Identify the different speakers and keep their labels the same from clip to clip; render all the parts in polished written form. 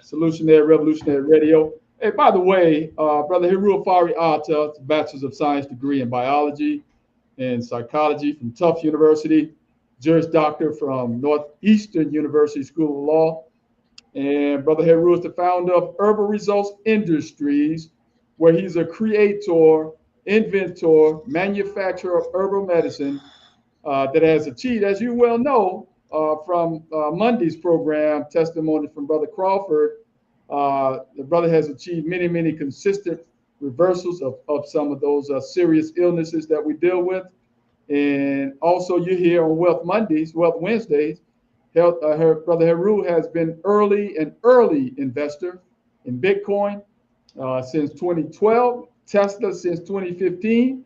Speaker 1: Solutionary Revolutionary Radio. Hey, by the way, Brother Hiru Afari Atta, Bachelor's of Science degree in Biology and Psychology from Tufts University, Juris Doctor from Northeastern University School of Law. And Brother Heru is the founder of Herbal Results Industries, where he's a creator, inventor, manufacturer of herbal medicine that has achieved, as you well know, from Monday's program, testimony from Brother Crawford. The brother has achieved many, many consistent reversals of some of those serious illnesses that we deal with. And also, you're here on Wealth Mondays, Wealth Wednesdays. Her brother Heru has been an early investor in Bitcoin since 2012, Tesla since 2015.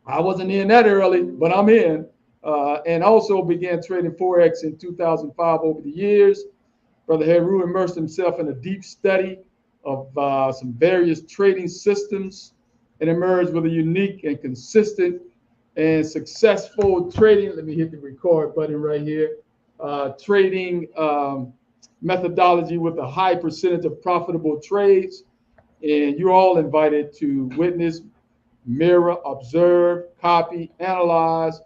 Speaker 1: I wasn't in that early, but I'm in. And also began trading Forex in 2005 over the years. Brother Heru immersed himself in a deep study of some various trading systems and emerged with a unique and consistent and successful trading. Let me hit the record button right here. Trading methodology with a high percentage of profitable trades. And you're all invited to witness, mirror, observe, copy, analyze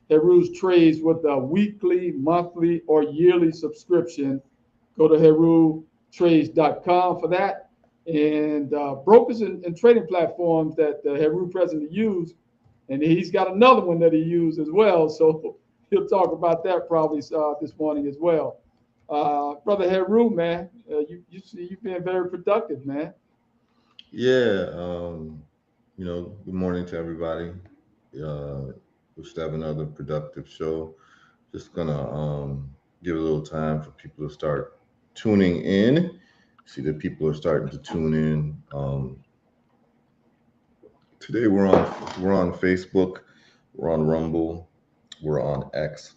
Speaker 1: Heru's trades with a weekly, monthly, or yearly subscription. Go to herutrades.com for that. And brokers and trading platforms that Heru presently use. And he's got another one that he used as well. So he'll talk about that probably this morning as well. Brother Heru, man, you've been very productive, man.
Speaker 2: Yeah, good morning to everybody. We should have another productive show. Just gonna give a little time for people to start tuning in. See that people are starting to tune in. Today we're on Facebook, we're on Rumble, we're on X.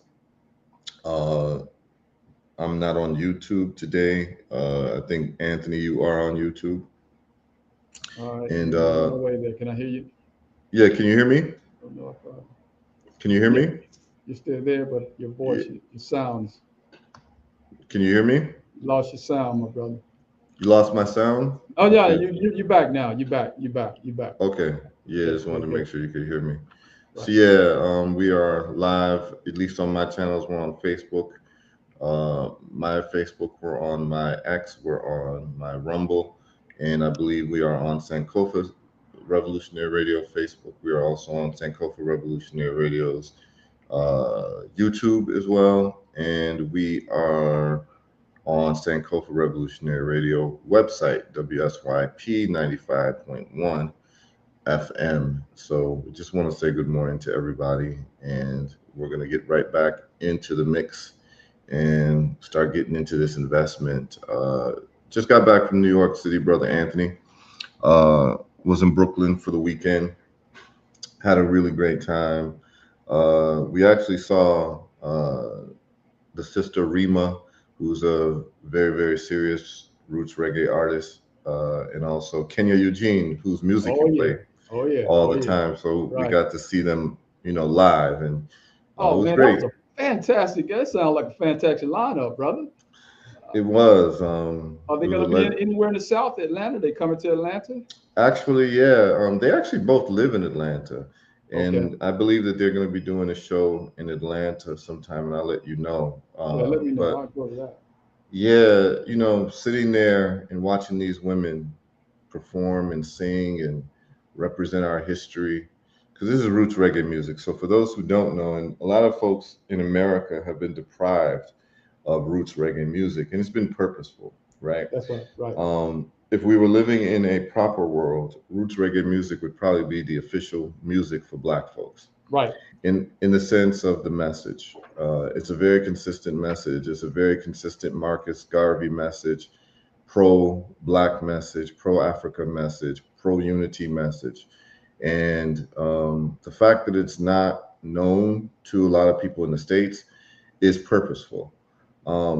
Speaker 2: I'm not on YouTube today. I think Anthony, you are on YouTube.
Speaker 1: All right.
Speaker 2: And
Speaker 1: wait there. Can I hear you?
Speaker 2: Yeah, can you hear me?
Speaker 1: I don't know if
Speaker 2: Can you hear me?
Speaker 1: You're still there, but your voice, your sounds.
Speaker 2: Can you hear me?
Speaker 1: You lost your sound, my brother.
Speaker 2: You lost my sound?
Speaker 1: Oh yeah, you back now. You back.
Speaker 2: Okay. Yeah, just wanted to make sure you could hear me.
Speaker 1: Right.
Speaker 2: So yeah, we are live, at least on my channels. We're on Facebook. My Facebook, we're on my X, we're on my Rumble, and I believe we are on Sankofa Revolutionary Radio Facebook. We are also on Sankofa Revolutionary Radio's YouTube as well, and we are on Sankofa Revolutionary Radio website, WSYP 95.1 FM. So we just want to say good morning to everybody, and we're going to get right back into the mix and start getting into this investment. Just got back from New York City, Brother Anthony. Was in Brooklyn for the weekend. Had a really great time. We actually saw the sister Rima, who's a very, very serious roots reggae artist, and also Kenya Eugene, whose music you play all the time. So we got to see them, live, and it was
Speaker 1: man,
Speaker 2: great.
Speaker 1: That was fantastic. That sounds like a fantastic lineup, brother.
Speaker 2: It was.
Speaker 1: Are they going to be anywhere in the South, Atlanta? They coming to Atlanta?
Speaker 2: Actually, yeah. They actually both live in Atlanta, and I believe that they're going to be doing a show in Atlanta sometime, and I'll let you know.
Speaker 1: Yeah, let me know. I'll go to that.
Speaker 2: Yeah, sitting there and watching these women perform and sing and represent our history, because this is roots reggae music. So for those who don't know, and a lot of folks in America have been deprived of roots reggae music, and it's been purposeful, right?
Speaker 1: That's right.
Speaker 2: If we were living in a proper world, roots reggae music would probably be the official music for Black folks.
Speaker 1: Right.
Speaker 2: In the sense of the message. It's a very consistent message. It's a very consistent Marcus Garvey message, pro-Black message, pro-Africa message, pro-unity message. And the fact that it's not known to a lot of people in the States is purposeful.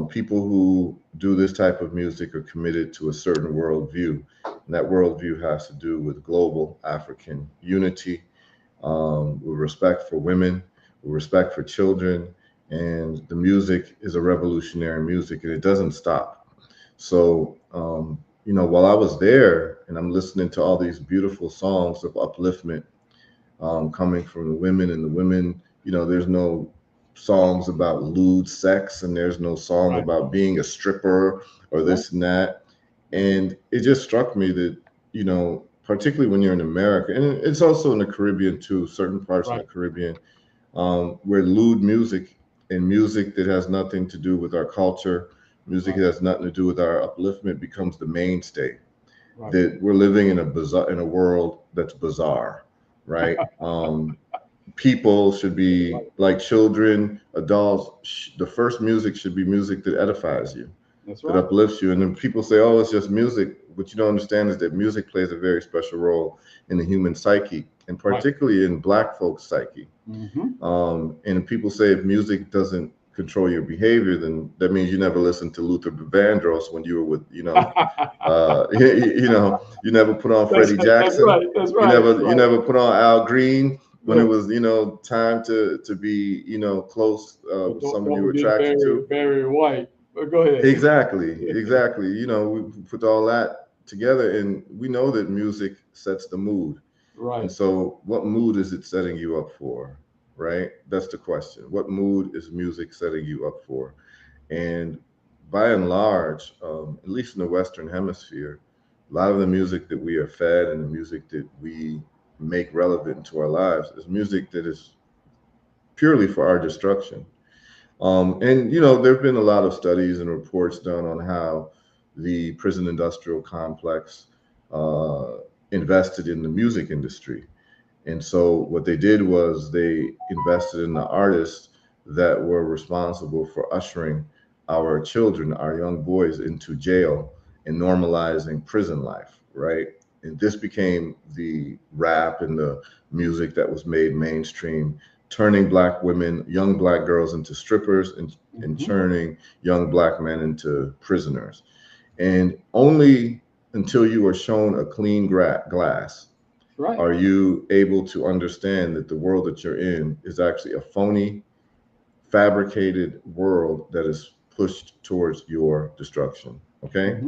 Speaker 2: People who do this type of music are committed to a certain worldview. And that worldview has to do with global African unity, with respect for women, with respect for children. And the music is a revolutionary music, and it doesn't stop. So, while I was there and I'm listening to all these beautiful songs of upliftment coming from the women, and the women, there's no songs about lewd sex, and there's no song
Speaker 1: Right.
Speaker 2: about being a stripper or
Speaker 1: Right.
Speaker 2: this and that. And it just struck me that, particularly when you're in America, and it's also in the Caribbean too, certain parts of
Speaker 1: Right.
Speaker 2: the Caribbean, where lewd music and music that has nothing to do with our culture, music
Speaker 1: Right.
Speaker 2: that has nothing to do with our upliftment becomes the mainstay.
Speaker 1: Right.
Speaker 2: That we're living in a world that's bizarre, right? People should be
Speaker 1: Right.
Speaker 2: like children, adults. The first music should be music that edifies you,
Speaker 1: That's
Speaker 2: that
Speaker 1: right.
Speaker 2: uplifts you. And then people say, "Oh, it's just music." What you don't understand is that music plays a very special role in the human psyche, and
Speaker 1: Right.
Speaker 2: particularly in Black folks' psyche.
Speaker 1: Mm-hmm.
Speaker 2: And people say if music doesn't control your behavior, then that means you never listened to Luther Vandross when you were with, you never put on Freddie
Speaker 1: That's
Speaker 2: Jackson.
Speaker 1: right. That's
Speaker 2: You
Speaker 1: right.
Speaker 2: never, you
Speaker 1: Right.
Speaker 2: never put on Al Green when it
Speaker 1: Look,
Speaker 2: was, time to be, close
Speaker 1: but
Speaker 2: with someone you
Speaker 1: don't
Speaker 2: were
Speaker 1: forget
Speaker 2: attracted to.
Speaker 1: Barry White. But go ahead.
Speaker 2: Exactly, exactly. We put all that together, and we know that music sets the mood. And
Speaker 1: Right.
Speaker 2: so, what mood is it setting you up for? Right? That's the question. What mood is music setting you up for? And by and large, at least in the Western Hemisphere, a lot of the music that we are fed and the music that we make relevant to our lives is music that is purely for our destruction. And there have been a lot of studies and reports done on how the prison industrial complex uh, invested in the music industry. And so what they did was they invested in the artists that were responsible for ushering our children, our young boys, into jail and normalizing prison life, right? And this became the rap and the music that was made mainstream, turning Black women, young Black girls into strippers, and
Speaker 1: Mm-hmm.
Speaker 2: turning young Black men into prisoners. And only until you are shown a clean glass
Speaker 1: Right.
Speaker 2: are you able to understand that the world that you're in is actually a phony, fabricated world that is pushed towards your destruction? Okay.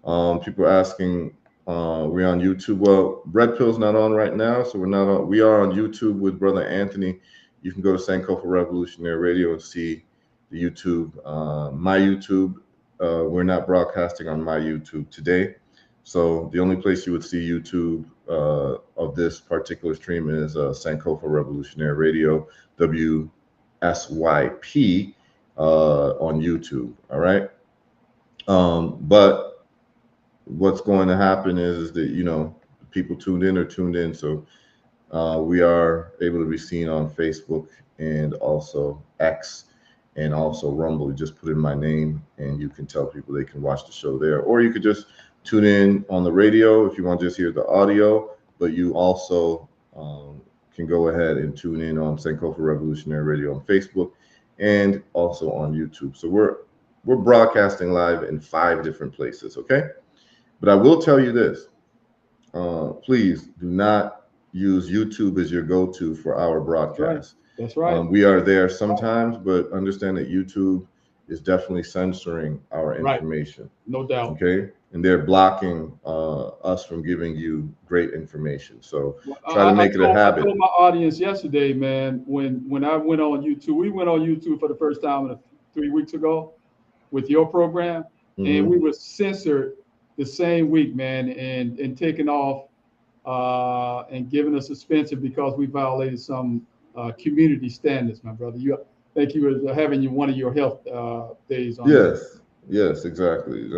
Speaker 1: Mm-hmm.
Speaker 2: People are asking, we're on YouTube. Well, Red Pill's not on right now, so we're not on. We are on YouTube with Brother Anthony. You can go to Sankofa Revolutionary Radio and see the YouTube. My YouTube. We're not broadcasting on my YouTube today. So the only place you would see YouTube of this particular stream is Sankofa Revolutionary Radio, WSYP, on YouTube. All right. But what's going to happen is that people tuned in or tuned in, so we are able to be seen on Facebook and also X and also Rumble. You just put in my name and you can tell people they can watch the show there, or you could just tune in on the radio if you want to just hear the audio, but you also can go ahead and tune in on Sankofa Revolutionary Radio on Facebook and also on YouTube. So we're broadcasting live in 5 different places. Okay. But I will tell you this: please do not use YouTube as your go-to for our
Speaker 1: That's right.
Speaker 2: broadcast.
Speaker 1: That's right.
Speaker 2: We are there sometimes, but understand that YouTube is definitely censoring our
Speaker 1: Right.
Speaker 2: information.
Speaker 1: No doubt.
Speaker 2: Okay, and they're blocking us from giving you great information. So
Speaker 1: Well,
Speaker 2: try to make it a
Speaker 1: I
Speaker 2: habit.
Speaker 1: told my audience yesterday, man, when I went on YouTube, we went on YouTube for the first time 3 weeks ago with your program, and we
Speaker 2: Hmm.
Speaker 1: were censored the same week, man, and taken off and given a suspension because we violated some community standards, my brother. Thank you for having one of your health days on you.
Speaker 2: Yes, yes, exactly.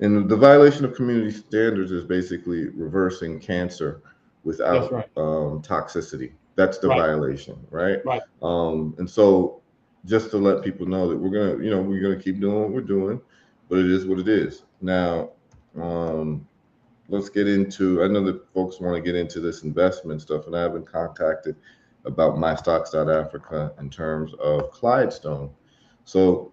Speaker 2: And the violation of community standards is basically reversing cancer
Speaker 1: That's
Speaker 2: without
Speaker 1: right.
Speaker 2: toxicity. That's the
Speaker 1: Right.
Speaker 2: violation, right?
Speaker 1: Right.
Speaker 2: And so, just to let people know that we're gonna keep doing what we're doing, but it is what it is. Now, um, let's get into. I know that folks want to get into this investment stuff, and I have been contacted about MyStocks.Africa in terms of Clydestone. So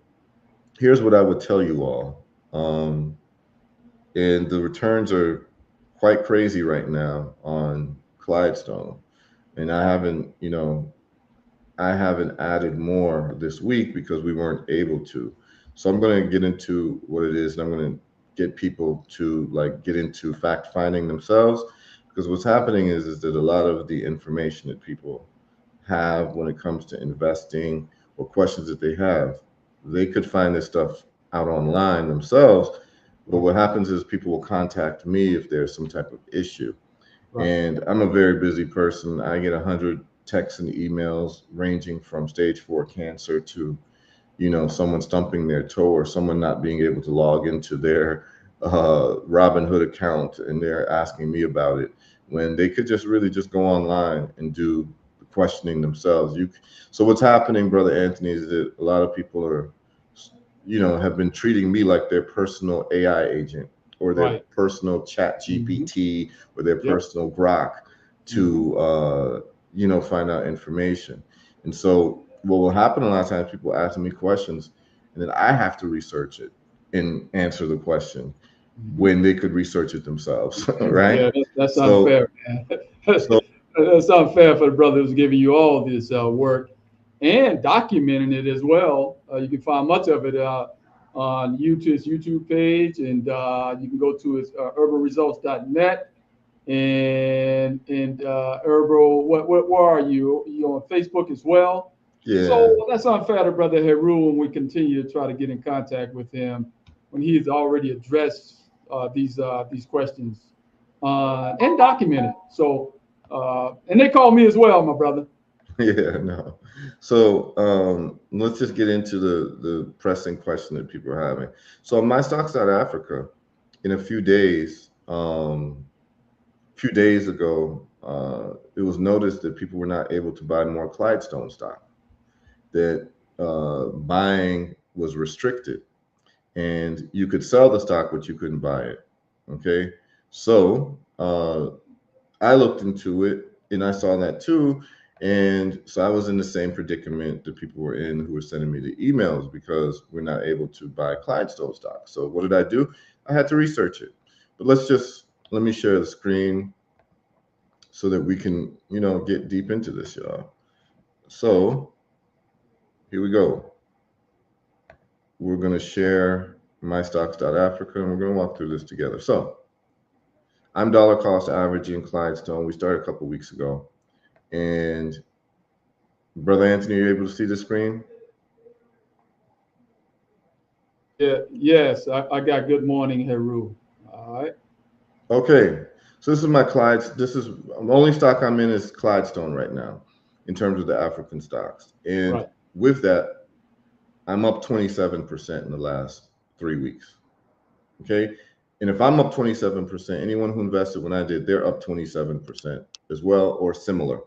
Speaker 2: here's what I would tell you all. And the returns are quite crazy right now on Clydestone. And I haven't added more this week because we weren't able to. So I'm going to get into what it is, and I'm going to get people to like get into fact finding themselves, because what's happening is that a lot of the information that people have when it comes to investing or questions that they could find this stuff out online themselves. But what happens is people will contact me if there's some type of issue.
Speaker 1: Right.
Speaker 2: And I'm a very busy person. I get 100 texts and emails ranging from stage 4 cancer to, someone stumping their toe or someone not being able to log into their Robinhood account, and they're asking me about it when they could just really just go online and do the questioning themselves. So what's happening, Brother Anthony, is that a lot of people are, have been treating me like their personal AI agent or their
Speaker 1: Right.
Speaker 2: personal chat GPT or their
Speaker 1: Yep.
Speaker 2: personal Grok to, find out information. And so what will happen a lot of times, people asking me questions, and then I have to research it and answer the question when they could research it themselves, right?
Speaker 1: Yeah, that's
Speaker 2: So,
Speaker 1: unfair, man.
Speaker 2: so
Speaker 1: That's unfair for the brother who's giving you all this work and documenting it as well. You can find much of it on his YouTube page, and you can go to his herbalresults.net and herbal. Where are you? You on Facebook as well?
Speaker 2: yeah,
Speaker 1: So that's unfair to Brother Heru when we continue to try to get in contact with him when he's already addressed these questions and documented. So and they call me as well, my brother.
Speaker 2: yeah, no. So let's just get into the pressing question that people are having. So my stocks out of Africa, in a few days ago, it was noticed that people were not able to buy more Clydestone stock. That buying was restricted, and you could sell the stock, but you couldn't buy it. Okay, so I looked into it, and I saw that too. And so I was in the same predicament that people were in who were sending me the emails because we're not able to buy Clydestone stock. So what did I do? I had to research it. But let me share the screen so that we can, get deep into this, y'all. So here we go. We're going to share mystocks.africa, and we're going to walk through this together. So I'm dollar cost averaging Clydestone. We started a couple weeks ago. And Brother Anthony, are you able to see the screen?
Speaker 1: Yeah, yes, I got good morning, Heru. All right.
Speaker 2: Okay. So this is my Clyde. This is the only stock I'm in is Clydestone right now in terms of the African stocks. And
Speaker 1: Right.
Speaker 2: with that, I'm up 27% in the last 3 weeks. Okay. And if I'm up 27%, anyone who invested when I did, they're up 27% as well or similar.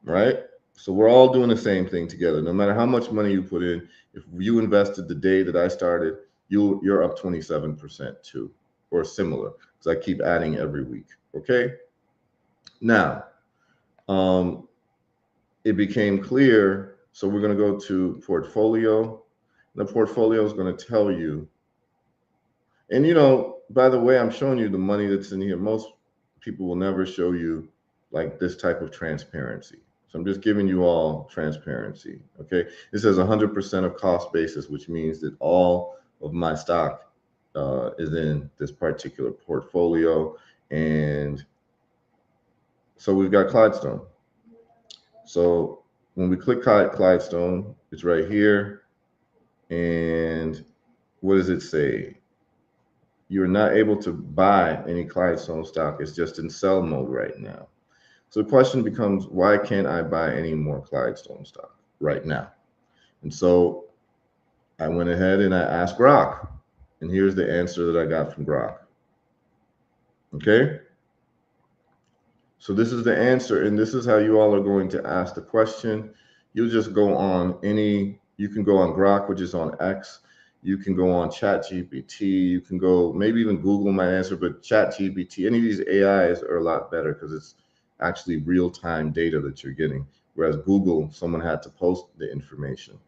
Speaker 2: Right? So we're all doing the same thing together. No matter how much money you put in, if you invested the day that I started, you're up 27% too, or similar, because I keep adding every week. Okay. Now, it became clear. So we're going to go to portfolio. The portfolio is going to tell you. And by the way, I'm showing you the money that's in here. Most people will never show you like this type of transparency. So I'm just giving you all transparency. Okay. It says 100% of cost basis, which means that all of my stock is in this particular portfolio. And so we've got Clydestone. So when we click Clydestone, it's right here. And what does it say? You're not able to buy any Clydestone stock. It's just in sell mode right now. So the question becomes, why can't I buy any more Clydestone stock right now? And so I went ahead and I asked Grok, and here's the answer that I got from Grok. Okay. So this is the answer, and this is how you all are going to ask the question. You'll just go on you can go on Grok, which is on X. You can go on ChatGPT. You can go maybe even Google my answer, but ChatGPT, any of these AIs are a lot better because it's actually real-time data that you're getting. Whereas Google, someone had to post the information.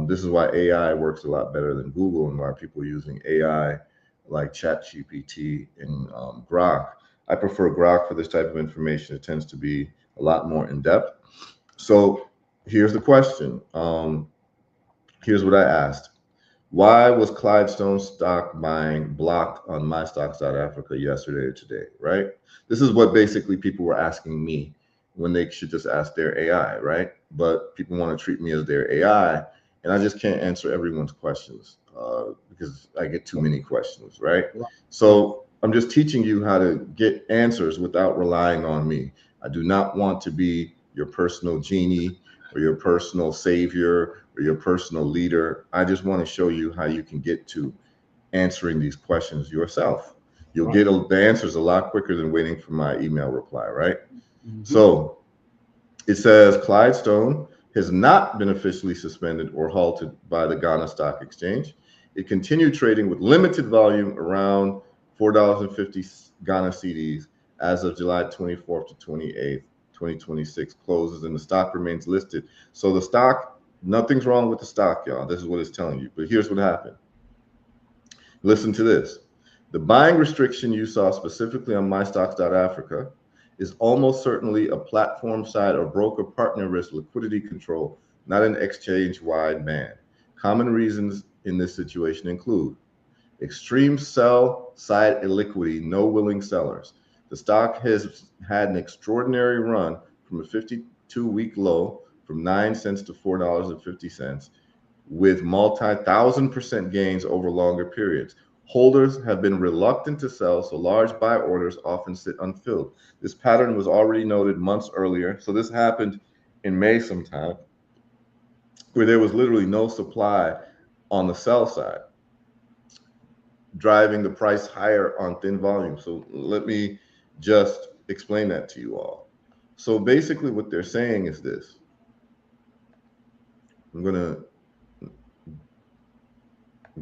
Speaker 2: This is why AI works a lot better than Google and why people are using AI like ChatGPT and Grok. I prefer Grok for this type of information. It tends to be a lot more in depth. So here's the question. Here's what I asked. Why was Clydestone stock buying blocked on MyStocks.Africa yesterday or today, right? This is what basically people were asking me when they should just ask their AI, right? But people want to treat me as their AI, and I just can't answer everyone's questions because I get too many questions, right? So I'm just teaching you how to get answers without relying on me. I do not want to be your personal genie or your personal savior or your personal leader. I just want to show you how you can get to answering these questions yourself. You'll get the answers a lot quicker than waiting for my email reply, right? So it says Clydestone has not been officially suspended or halted by the Ghana Stock Exchange. It continued trading with limited volume around $4.50 Ghana cedis as of July 24th to 28th, 2026 closes, and the stock remains listed. So the stock, nothing's wrong with the stock, y'all. This is what it's telling you. But here's what happened. Listen to this. The buying restriction you saw specifically on MyStocks.Africa is almost certainly a platform side or broker partner risk liquidity control, not an exchange-wide ban. Common reasons in this situation include extreme sell side illiquidity, no willing sellers. The stock has had an extraordinary run from a 52-week low from 9 cents to $4.50 with multi-1,000% gains over longer periods. Holders have been reluctant to sell, so large buy orders often sit unfilled. This pattern was already noted months earlier. So this happened in May sometime, where there was literally no supply on the sell side, driving the price higher on thin volume. So let me just explain that to you all. So basically what they're saying is this. I'm going to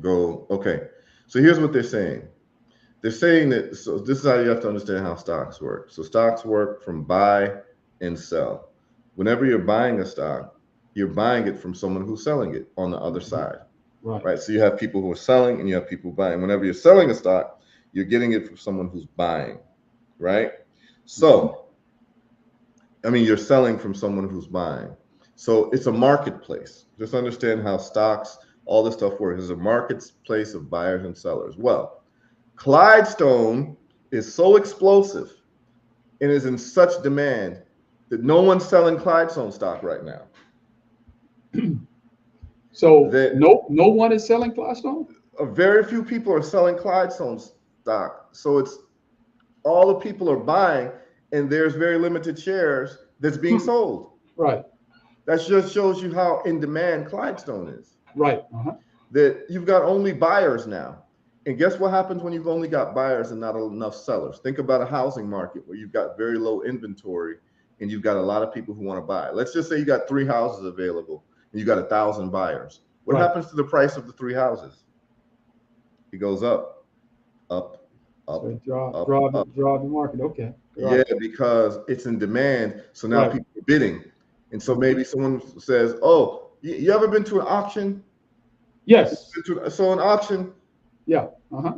Speaker 2: go, okay. So here's what they're saying. They're saying that, so this is how you have to understand how stocks work. So stocks work from buy and sell. Whenever you're buying a stock, you're buying it from someone who's selling it on the other side. Right. So you have people who are selling and you have people buying. Whenever you're selling a stock, you're getting it from someone who's buying, right? So, I mean, you're selling from someone who's buying. So it's a marketplace. Just understand how stocks, all this stuff works. It's a marketplace of buyers and sellers. Well, Clydestone is so explosive and is in such demand that no one's selling Clydestone stock right now.
Speaker 1: So no one is selling Clydestone?
Speaker 2: Very few people are selling Clydestone stock. So it's all the people are buying, and there's very limited shares that's being sold.
Speaker 1: Right.
Speaker 2: That just shows you how in demand Clydestone is.
Speaker 1: Right.
Speaker 2: That you've got only buyers now. And guess what happens when you've only got buyers and not enough sellers? Think about a housing market where you've got very low inventory and you've got a lot of people who want to buy. Let's just say you got 3 houses available and you got 1,000 buyers. What happens to the price of the 3 houses? It goes up, up, up,
Speaker 1: so draw the market. Okay.
Speaker 2: Yeah, because it's in demand. So now people are bidding. And so maybe someone says, oh, you ever been to an auction?
Speaker 1: Yes.
Speaker 2: So an auction,
Speaker 1: yeah,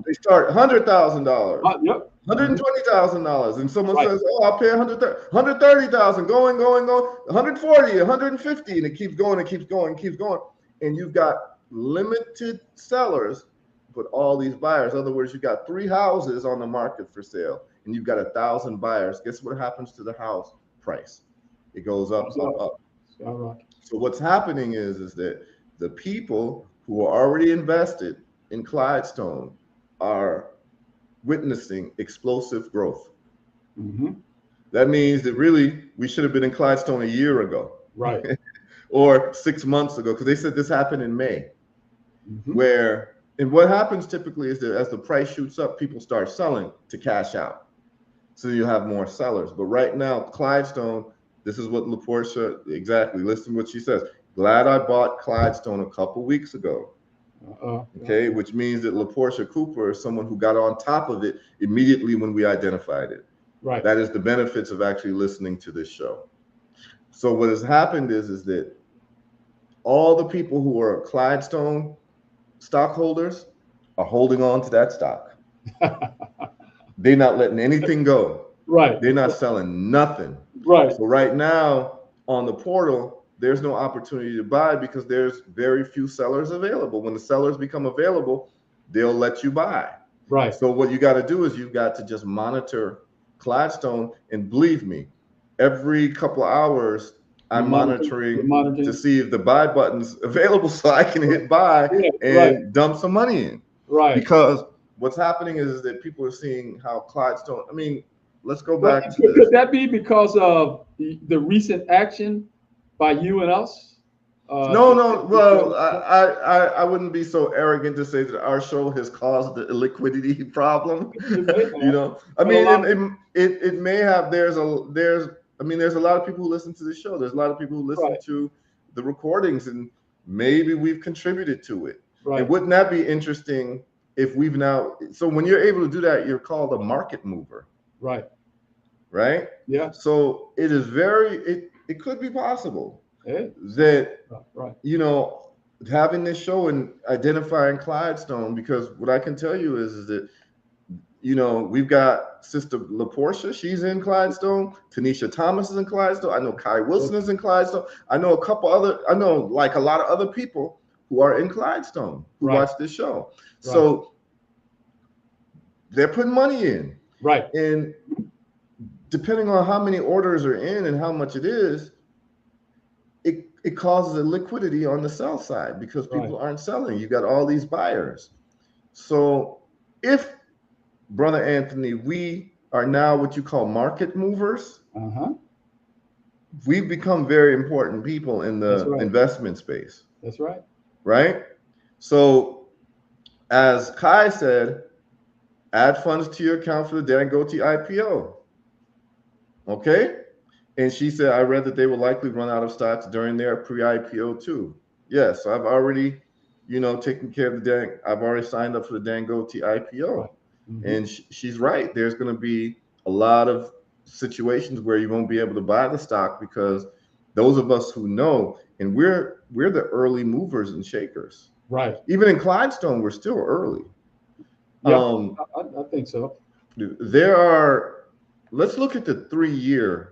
Speaker 2: they start $100,000.
Speaker 1: Yep.
Speaker 2: $120,000, and someone says, "Oh, I'll pay $130,000." Going, 140, 150, and it keeps going, it keeps going, it keeps going, and you've got limited sellers, but all these buyers. In other words, you've got 3 houses on the market for sale, and you've got 1,000 buyers. Guess what happens to the house price? It goes up, up, up.
Speaker 1: All right.
Speaker 2: So what's happening is that the people who are already invested in Clydestone are witnessing explosive growth. That means that really we should have been in Clydestone a year ago,
Speaker 1: right?
Speaker 2: Or 6 months ago, because they said this happened in May. Where, and what happens typically is that as the price shoots up, people start selling to cash out, so you have more sellers. But right now, Clydestone, this is what LaPortia, exactly, listen to what she says. Glad I bought Clydestone a couple weeks ago. Okay, which means that LaPortia Cooper is someone who got on top of it immediately when we identified it. Right. That is the benefits of actually listening to this show. So what has happened is that all the people who are Clydestone stockholders are holding on to that stock. They're not letting anything go. Right. They're not selling nothing. Right. So right now on the portal, there's no opportunity to buy because there's very few sellers available. When the sellers become available, they'll let you buy.
Speaker 1: Right.
Speaker 2: So what you got to do is you've got to just monitor Clydestone, and believe me, every couple of hours I'm monitoring to see if the buy button's available so I can hit buy and dump some money in.
Speaker 1: Right.
Speaker 2: Because what's happening is that people are seeing how Clydestone, I mean, let's go back to
Speaker 1: this. Could that be because of the recent action by you and us?
Speaker 2: No. Well, I wouldn't be so arrogant to say that our show has caused the liquidity problem. You know, I mean, it may have. There's a lot of people who listen to the show. There's a lot of people who listen to the recordings, and maybe we've contributed to it. Right. And wouldn't that be interesting if we've now? So when you're able to do that, you're called a market mover.
Speaker 1: Right.
Speaker 2: Right.
Speaker 1: Yeah.
Speaker 2: So it is it could be possible. That you know, having this show and identifying Clydestone, because what I can tell you is that, you know, we've got Sister LaPortia, she's in Clydestone. Tanisha Thomas is in Clydestone. I know Kai Wilson is in Clydestone. I know I know like a lot of other people who are in Clydestone who watch this show. So they're putting money in. Right. And depending on how many orders are in and how much it is, it causes a liquidity on the sell side because people aren't selling. You got all these buyers. So if, Brother Anthony, we are now what you call market movers, we've become very important people in the investment space.
Speaker 1: That's right.
Speaker 2: Right? So as Kai said, add funds to your account for the Dangote IPO. Okay? And she said, I read that they will likely run out of stocks during their pre-IPO too. Yes, I've already, you know, taken care of I've already signed up for the Dangote IPO. And she's right. There's going to be a lot of situations where you won't be able to buy the stock because those of us who know, and we're the early movers and shakers. Right. Even in Clydestone, we're still early.
Speaker 1: Yeah, I think so.
Speaker 2: Let's look at the 3-year.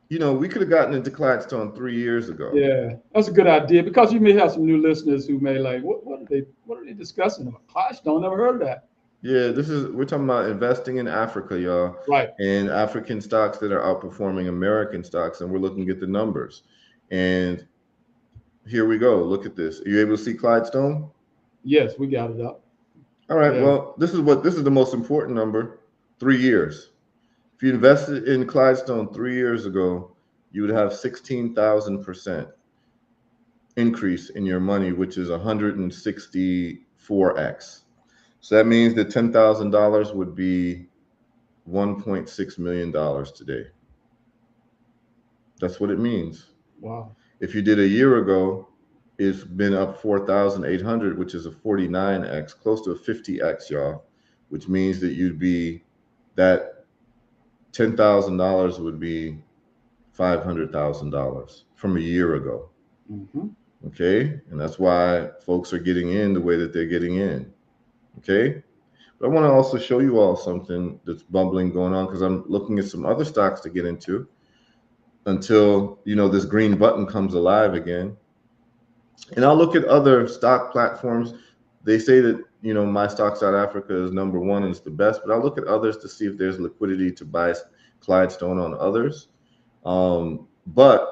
Speaker 2: You know, we could have gotten into Clydestone 3 years ago.
Speaker 1: Yeah, that's a good idea because you may have some new listeners who may like, what are they discussing about Clydestone? Never heard of that.
Speaker 2: Yeah, we're talking about investing in Africa, y'all. Right. And African stocks that are outperforming American stocks, and we're looking at the numbers. And here we go. Look at this. Are you able to see Clydestone?
Speaker 1: Yes, we got it up.
Speaker 2: All right. Yeah. Well, this is the most important number. 3 years. If you invested in Clydestone 3 years ago, you would have 16,000% increase in your money, which is 164x. So that means that $10,000 would be $1.6 million today. That's what it means. Wow. If you did a year ago, it's been up 4,800, which is a 49x, close to a 50x, y'all, which means that that $10,000 would be $500,000 from a year ago. Okay. And that's why folks are getting in the way that they're getting in. Okay. But I want to also show you all something that's bubbling going on because I'm looking at some other stocks to get into until, you know, this green button comes alive again. And I'll look at other stock platforms. They say that, you know, My Stock South Africa is #1 and it's the best, but I'll look at others to see if there's liquidity to buy Clydestone on others. But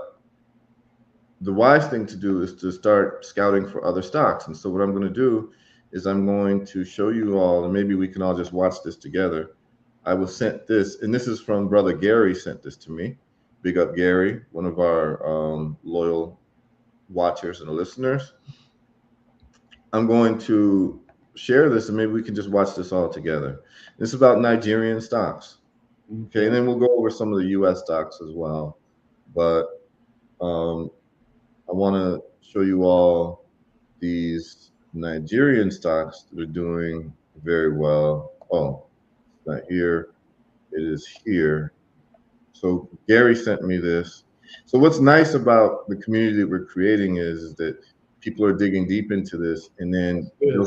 Speaker 2: the wise thing to do is to start scouting for other stocks. And so what I'm going to do is I'm going to show you all, and maybe we can all just watch this together. I was sent this, and this is from Brother Gary sent this to me. Big up Gary, one of our loyal watchers and listeners. I'm going to share this and maybe we can just watch this all together. This is about Nigerian stocks. Okay, and then we'll go over some of the US stocks as well. But I want to show you all these Nigerian stocks that are doing very well. Oh, it's not here. It is here. So Gary sent me this. So what's nice about the community that we're creating is that people are digging deep into this, and then they'll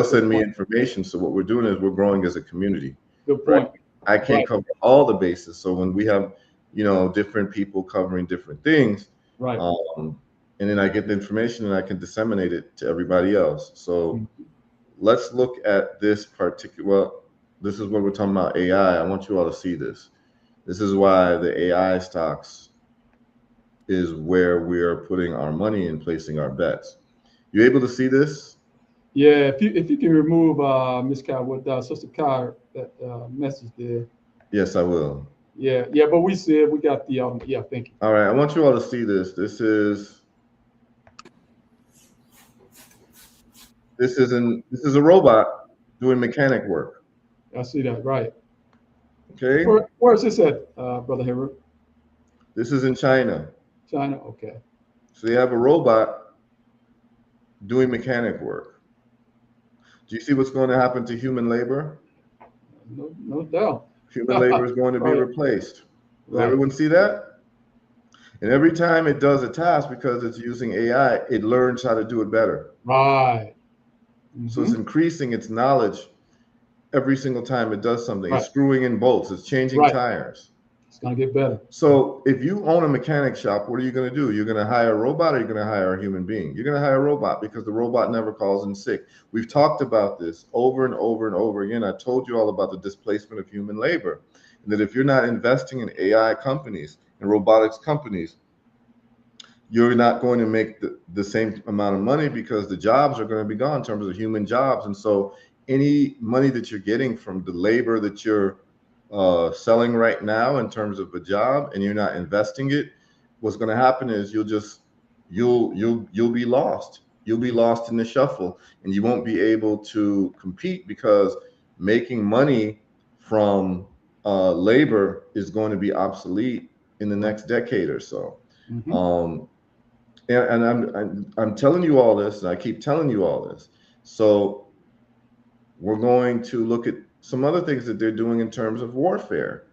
Speaker 2: send me information. So what we're doing is we're growing as a community.
Speaker 1: Good point.
Speaker 2: Right? I can't cover all the bases. So when we have, different people covering different things.
Speaker 1: Right.
Speaker 2: And then I get the information and I can disseminate it to everybody else. So
Speaker 1: Mhm.
Speaker 2: let's look at this particular, well, this is what we're talking about, AI. I want you all to see this. This is why the AI stocks is where we are putting our money and placing our bets. You able to see this?
Speaker 1: Yeah, if you can remove Miss Kai with Sister Kai, that message there.
Speaker 2: Yes, I will.
Speaker 1: Yeah, but we said we got the yeah, thank you.
Speaker 2: All right, I want you all to see this. This is a robot doing mechanic work.
Speaker 1: I see that, right.
Speaker 2: Okay,
Speaker 1: Where is this at, Brother Heru?
Speaker 2: this is in China.
Speaker 1: China, okay.
Speaker 2: So they have a robot doing mechanic work. Do you see what's going to happen to human labor?
Speaker 1: No doubt.
Speaker 2: Human labor is going to be
Speaker 1: Right.
Speaker 2: replaced. Does
Speaker 1: Right.
Speaker 2: everyone see that? And every time it does a task, because it's using AI, it learns how to do it better.
Speaker 1: Right.
Speaker 2: So it's increasing its knowledge every single time it does something.
Speaker 1: Right.
Speaker 2: It's screwing in bolts. It's changing
Speaker 1: Right.
Speaker 2: tires.
Speaker 1: It's gonna get better.
Speaker 2: So if you own a mechanic shop, what are you going to do? You're going to hire a robot, or you're going to hire a human being? You're going to hire a robot, because the robot never calls in sick. We've talked about this over and over and over again. I told you all about the displacement of human labor, and that if you're not investing in AI companies and robotics companies, you're not going to make the same amount of money, because the jobs are going to be gone in terms of human jobs. And so any money that you're getting from the labor that you're selling right now in terms of a job, and you're not investing it, what's going to happen is you'll be lost. You'll be lost in the shuffle, and you won't be able to compete, because making money from labor is going to be obsolete in the next decade or so. And I'm telling you all this, and I keep telling you all this. So we're going to look at some other things that they're doing in terms of warfare.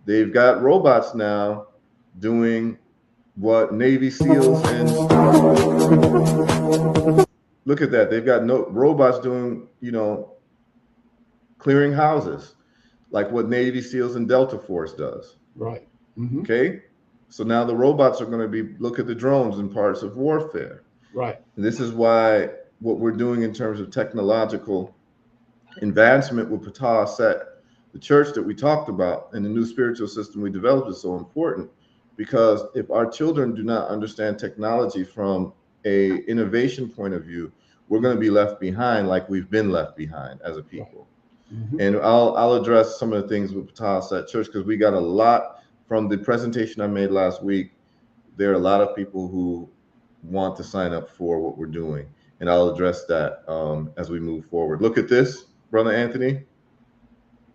Speaker 2: They've got robots now doing what Navy SEALs and look at that. They've got robots doing, clearing houses, like what Navy SEALs and Delta Force does.
Speaker 1: Right.
Speaker 2: Okay. So now the robots are going to look at the drones and parts of warfare.
Speaker 1: Right.
Speaker 2: And this is why what we're doing in terms of technological advancement with Patah Set, the church that we talked about, and the new spiritual system we developed is so important, because if our children do not understand technology from a innovation point of view, we're going to be left behind, like we've been left behind as a people. Right. And I'll address some of the things with Patah Set Church, because we got a lot from the presentation I made last week. There are a lot of people who want to sign up for what we're doing, and I'll address that as we move forward. Look at this, Brother Anthony. Do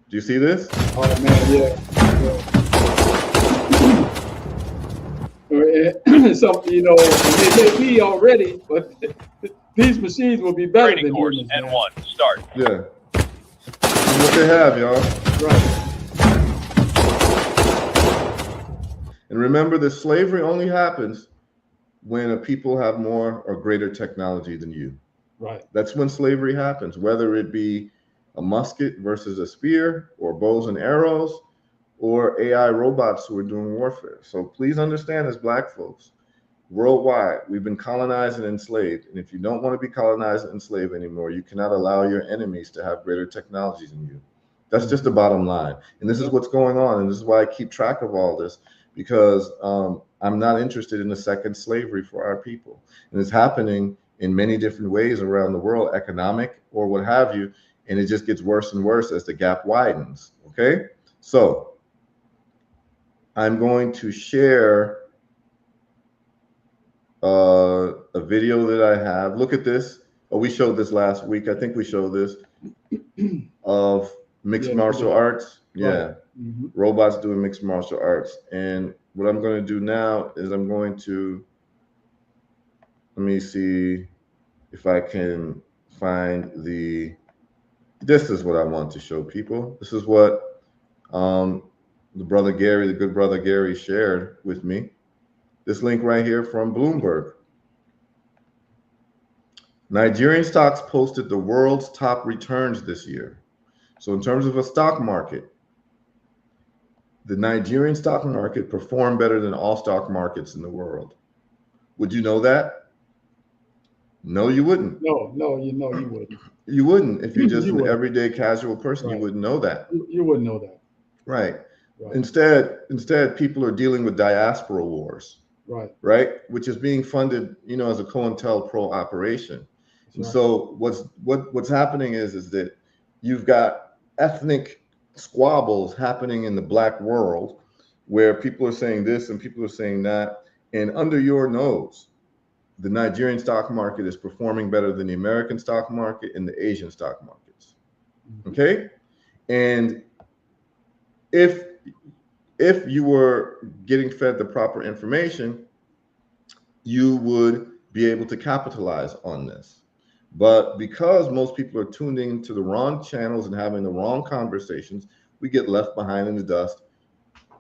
Speaker 2: you see this?
Speaker 1: Oh man, yeah. So it may be already, but these machines will be better than humans.
Speaker 3: N1 start.
Speaker 2: Yeah. This is what they have, y'all.
Speaker 1: Right.
Speaker 2: And remember that slavery only happens when a people have more or greater technology than you.
Speaker 1: Right.
Speaker 2: That's when slavery happens, whether it be a musket versus a spear, or bows and arrows, or AI robots who are doing warfare. So please understand, as Black folks, worldwide, we've been colonized and enslaved. And if you don't want to be colonized and enslaved anymore, you cannot allow your enemies to have greater technologies than you. That's just the bottom line. And this is what's going on. And this is why I keep track of all this, because I'm not interested in a second slavery for our people. And it's happening in many different ways around the world, economic or what have you. And it just gets worse and worse as the gap widens. Okay. So I'm going to share a video that I have. Look at this. Oh, we showed this last week. I think we showed this of mixed martial arts. Yeah. Robots doing mixed martial arts. And what I'm going to do now is I'm going to, let me see if I can find this is what I want to show people. This is what the brother Gary, the good brother Gary, shared with me. This link right here from Bloomberg. Nigerian stocks posted the world's top returns this year. So in terms of a stock market, the Nigerian stock market performed better than all stock markets in the world. Would you know that? No, you wouldn't.
Speaker 1: No, you wouldn't.
Speaker 2: You wouldn't. If you're just
Speaker 1: You
Speaker 2: an
Speaker 1: wouldn't.
Speaker 2: everyday casual person, you
Speaker 1: Right.
Speaker 2: wouldn't know that.
Speaker 1: You wouldn't know that.
Speaker 2: Right.
Speaker 1: Right.
Speaker 2: Instead, people are dealing with diaspora wars,
Speaker 1: Right.
Speaker 2: right? Which is being funded, as a COINTELPRO operation.
Speaker 1: That's
Speaker 2: And
Speaker 1: right.
Speaker 2: so what's happening is that you've got ethnic squabbles happening in the black world where people are saying this and people are saying that. And under your nose, the Nigerian stock market is performing better than the American stock market and the Asian stock markets. Okay? And if you were getting fed the proper information, you would be able to capitalize on this. But because most people are tuned into the wrong channels and having the wrong conversations, we get left behind in the dust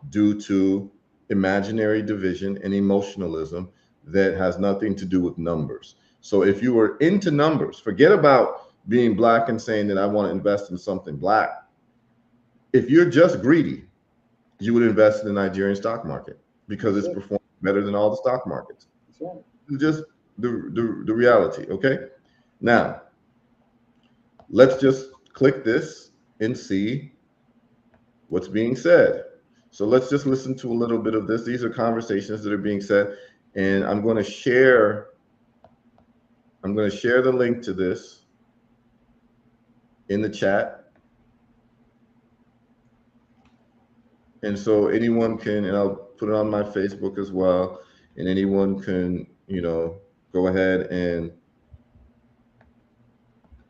Speaker 2: due to imaginary division and emotionalism that has nothing to do with numbers. So if you were into numbers, forget about being black and saying that I want to invest in something black. If you're just greedy, you would invest in the Nigerian stock market because it's performing better than all the stock markets.
Speaker 1: That's right.
Speaker 2: It's just the reality. Okay. Now, let's just click this and see what's being said. So let's just listen to a little bit of this. These are conversations that are being said, and I'm going to share the link to this in the chat. And so anyone can, and I'll put it on my Facebook as well, and anyone can, go ahead and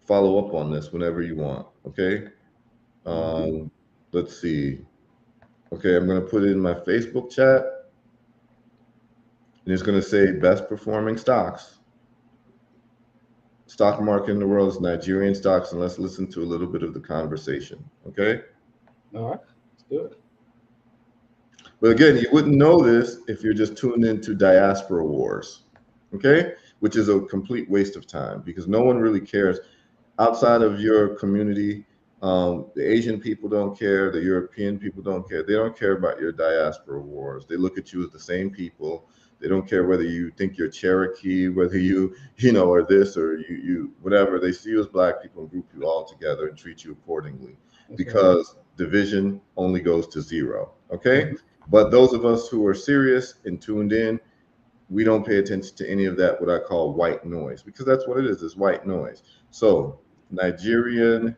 Speaker 2: follow up on this whenever you want. Okay. Let's see. Okay, I'm going to put it in my Facebook chat. And it's going to say best performing stocks. Stock market in the world is Nigerian stocks. And let's listen to a little bit of the conversation. Okay.
Speaker 1: All right. Let's do it.
Speaker 2: But again, you wouldn't know this if you're just tuned into diaspora wars. Okay. Which is a complete waste of time because no one really cares outside of your community. The Asian people don't care. The European people don't care. They don't care about your diaspora wars. They look at you as the same people. They don't care whether you think you're Cherokee, whether you are this or you whatever. They see you as black people and group you all together and treat you accordingly. That's because right. Division only goes to zero. Okay. But those of us who are serious and tuned in, we don't pay attention to any of that, what I call white noise, because that's what it is white noise. So Nigerian,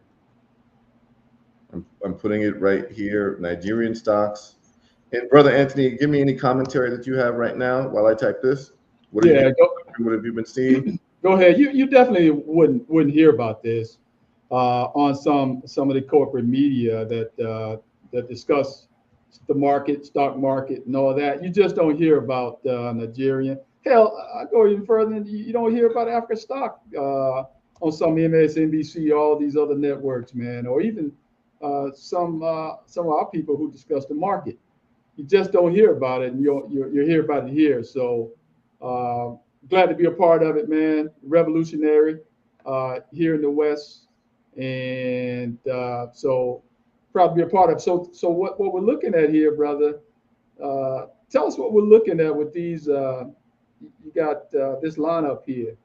Speaker 2: I'm putting it right here, Nigerian stocks. And Brother Anthony, give me any commentary that you have right now while I type this. What have you been seeing?
Speaker 1: Go ahead. You definitely wouldn't hear about this on some of the corporate media that discuss the market, stock market, and all that. You just don't hear about Nigerian. Hell, I go even further. You don't hear about Africa stock on some MSNBC, all these other networks, man, or even some of our people who discuss the market. You just don't hear about it, and you hear about it here. So glad to be a part of it, man. Revolutionary here in the West, and so proud to be a part of. So what we're looking at here, brother? Tell us what we're looking at with these. You got this lineup here.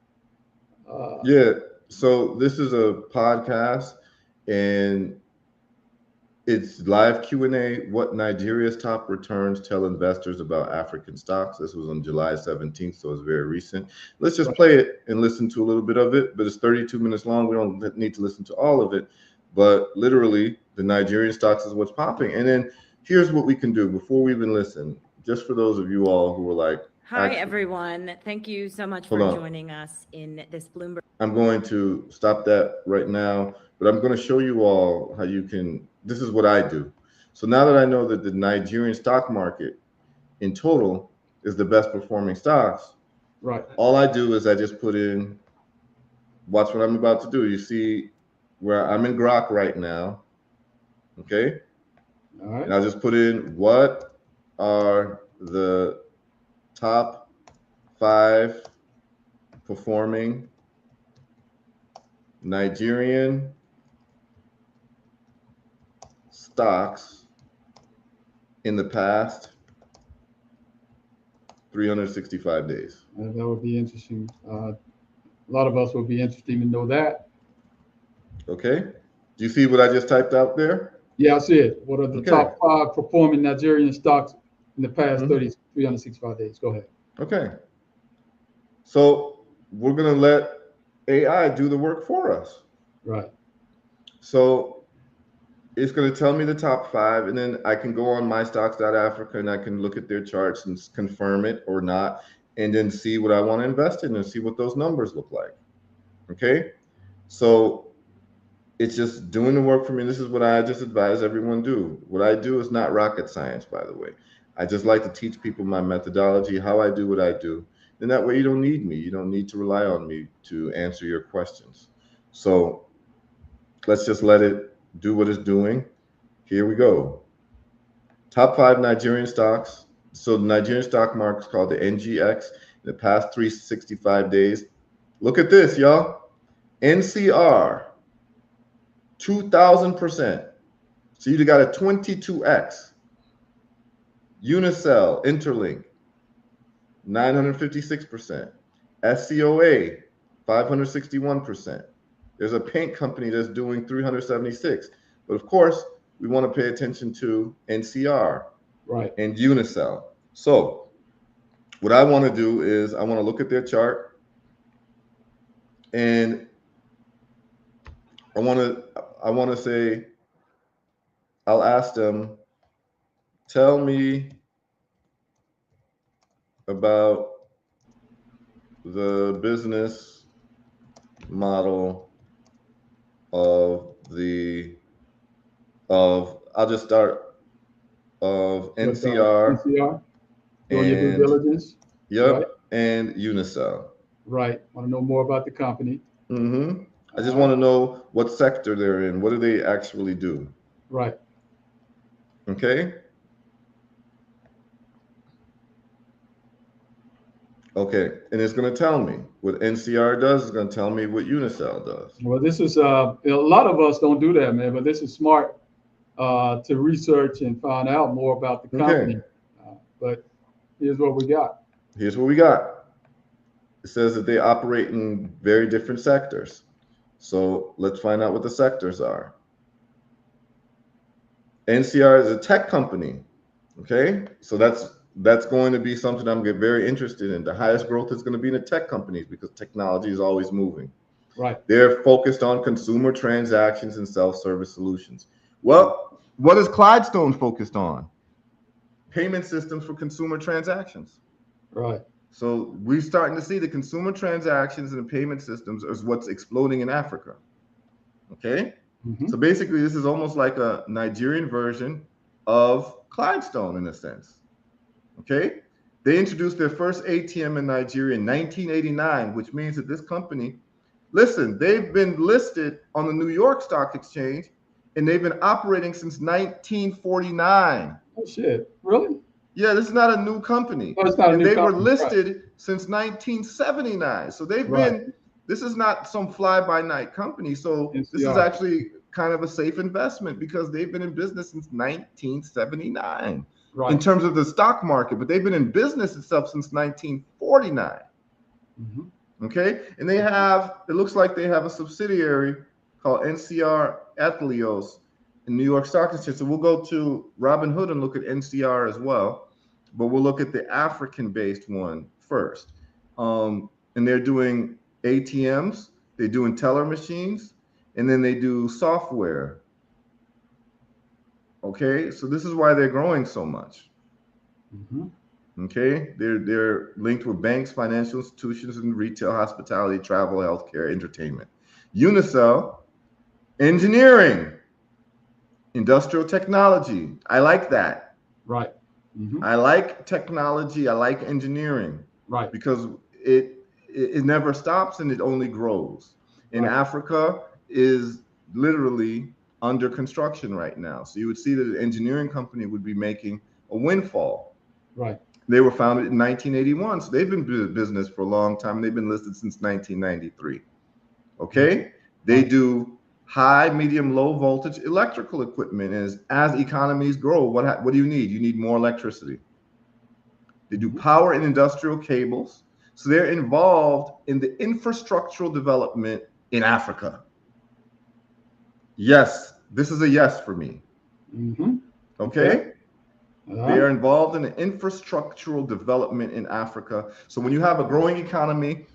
Speaker 2: Yeah. So this is a podcast, and it's live Q&A. What Nigeria's top returns tell investors about African stocks. This was on July 17th, so it's very recent. Let's just play it and listen to a little bit of it. But it's 32 minutes long. We don't need to listen to all of it. But literally, the Nigerian stocks is what's popping. And then here's what we can do before we even listen. Just for those of you all who are like,
Speaker 3: hi, everyone. Thank you so much for joining us in this Bloomberg.
Speaker 2: I'm going to stop that right now, but I'm going to show you all how you can. This is what I do. So now that I know that the Nigerian stock market in total is the best performing stocks,
Speaker 1: right?
Speaker 2: All I do is I just put in, watch what I'm about to do. You see where I'm in Grok right now. Okay.
Speaker 1: All right.
Speaker 2: And I'll just put in what are the top 5 performing Nigerian stocks in the past 365 days.
Speaker 1: That would be interesting. A lot of us would be interested to know that.
Speaker 2: Okay. Do you see what I just typed out there?
Speaker 1: Yeah, I see it. What are the
Speaker 2: Okay.
Speaker 1: top 5 performing Nigerian stocks in the past
Speaker 2: Mhm.
Speaker 1: 365 days? Go ahead.
Speaker 2: Okay. So we're going to let AI do the work for us.
Speaker 1: Right.
Speaker 2: So it's going to tell me the top 5, and then I can go on mystocks.africa and I can look at their charts and confirm it or not, and then see what I want to invest in and see what those numbers look like. Okay. So it's just doing the work for me. This is what I just advise everyone do. What I do is not rocket science, by the way. I just like to teach people my methodology, how I do what I do. And that way you don't need me. You don't need to rely on me to answer your questions. So let's just let it do what it's doing. Here we go. Top 5 Nigerian stocks. So the Nigerian stock market is called the NGX. In the past 365 days. Look at this, y'all. NCR. 2,000%. So you got a 22x. Unicell, Interlink, 956%. SCOA, 561%. There's a paint company that's doing 376. But of course, we want to pay attention to NCR
Speaker 1: Right.
Speaker 2: and Unicell. So what I want to do is I want to look at their chart, and I want to say, I'll ask them, tell me about the business model of I'll just start of NCR
Speaker 1: NCR. Doing your due
Speaker 2: and
Speaker 1: diligence.
Speaker 2: yep,
Speaker 1: Right.
Speaker 2: and Unicell.
Speaker 1: Right. Want to know more about the company.
Speaker 2: I just want to know what sector they're in. What do they actually do?
Speaker 1: Right.
Speaker 2: Okay. Okay, and it's going to tell me what NCR does. It's going to tell me what Unicell does.
Speaker 1: Well, this is a lot of us don't do that, man. But this is smart to research and find out more about the company.
Speaker 2: Okay.
Speaker 1: But here's what we got.
Speaker 2: Here's what we got. It says that they operate in very different sectors. So let's find out what the sectors are. NCR is a tech company. Okay, so that's going to be something I'm very interested in. The highest growth is going to be in the tech companies because technology is always moving.
Speaker 1: Right.
Speaker 2: They're focused on consumer transactions and self-service solutions. Well, what is Clydestone focused on? Payment systems for consumer transactions.
Speaker 1: Right.
Speaker 2: So we're starting to see the consumer transactions and the payment systems is what's exploding in Africa. Okay. So basically, this is almost like a Nigerian version of Clydestone in a sense. Okay. They introduced their first ATM in Nigeria in 1989, which means that this company, listen, they've been listed on the New York Stock Exchange and they've been operating since 1949.
Speaker 1: Oh, shit. Really?
Speaker 2: Yeah, this is not a new company.
Speaker 1: Oh, it's not a new
Speaker 2: they
Speaker 1: company.
Speaker 2: were listed since 1979. So they've been, this is not some fly-by-night company. So
Speaker 1: NCR.
Speaker 2: This is actually kind of a safe investment because they've been in business since 1979 in terms of the stock market, but they've been in business itself since 1949. Okay, and they have, it looks like they have a subsidiary called NCR Athleos in New York Stock Exchange. So we'll go to Robinhood and look at NCR as well, but we'll look at the African-based one first. And they're doing ATMs, they're doing teller machines, and then they do software. Okay, so this is why they're growing so much. Okay, they're linked with banks, financial institutions, and retail, hospitality, travel, healthcare, entertainment. Unicell, engineering, industrial technology. I like that.
Speaker 1: Right.
Speaker 2: I like technology. I like engineering.
Speaker 1: Right.
Speaker 2: Because it never stops and it only grows. And Africa is literally under construction right now. So you would see that an engineering company would be making a windfall.
Speaker 1: Right.
Speaker 2: They were founded in 1981. So they've been in business for a long time. They've been listed since 1993. Okay. They do high, medium, low voltage electrical equipment. And as economies grow, what do you need? You need more electricity. They do power and industrial cables. So they're involved in the infrastructural development in Africa. Yes, this is a yes for me. Okay? They are involved in the infrastructural development in Africa. So when you have a growing economy,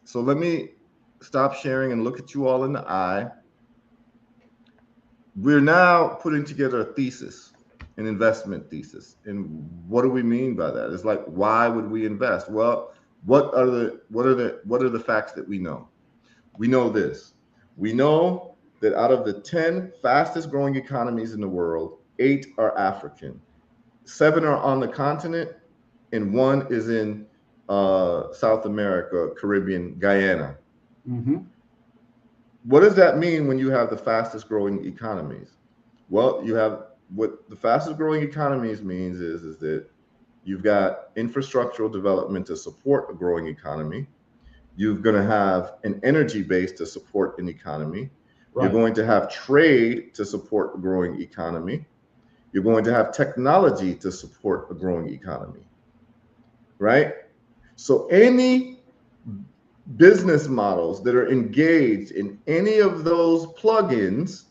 Speaker 2: so let me stop sharing and look at you all in the eye. We're now putting together a thesis, an investment thesis. And what do we mean by that? It's like, why would we invest? Well, what are the facts that we know? We know this. We know that out of the 10 fastest growing economies in the world, 8 are African, 7 are on the continent, and 1 is in South America, Caribbean, Guyana. What does that mean when you have the fastest growing economies? Well, you have what the fastest growing economies means is that you've got infrastructural development to support a growing economy. You're going to have an energy base to support an economy. Right. You're going to have trade to support a growing economy. You're going to have technology to support a growing economy, right? So any business models that are engaged in any of those plugins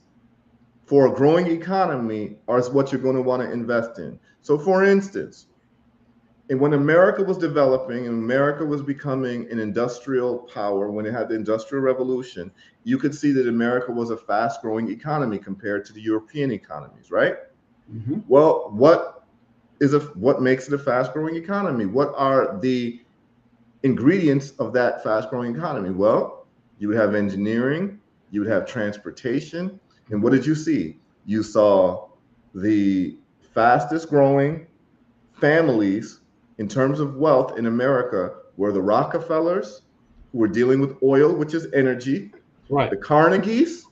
Speaker 2: for a growing economy are what you're going to want to invest in. So for instance, and when America was developing and America was becoming an industrial power, when it had the Industrial Revolution, you could see that America was a fast growing economy compared to the European economies, right? Well, what makes it a fast growing economy? What are the ingredients of that fast growing economy? Well, you would have engineering, you would have transportation. And what did you see? You saw the fastest growing families in terms of wealth in America were the Rockefellers, who were dealing with oil, which is energy, right? The Carnegies,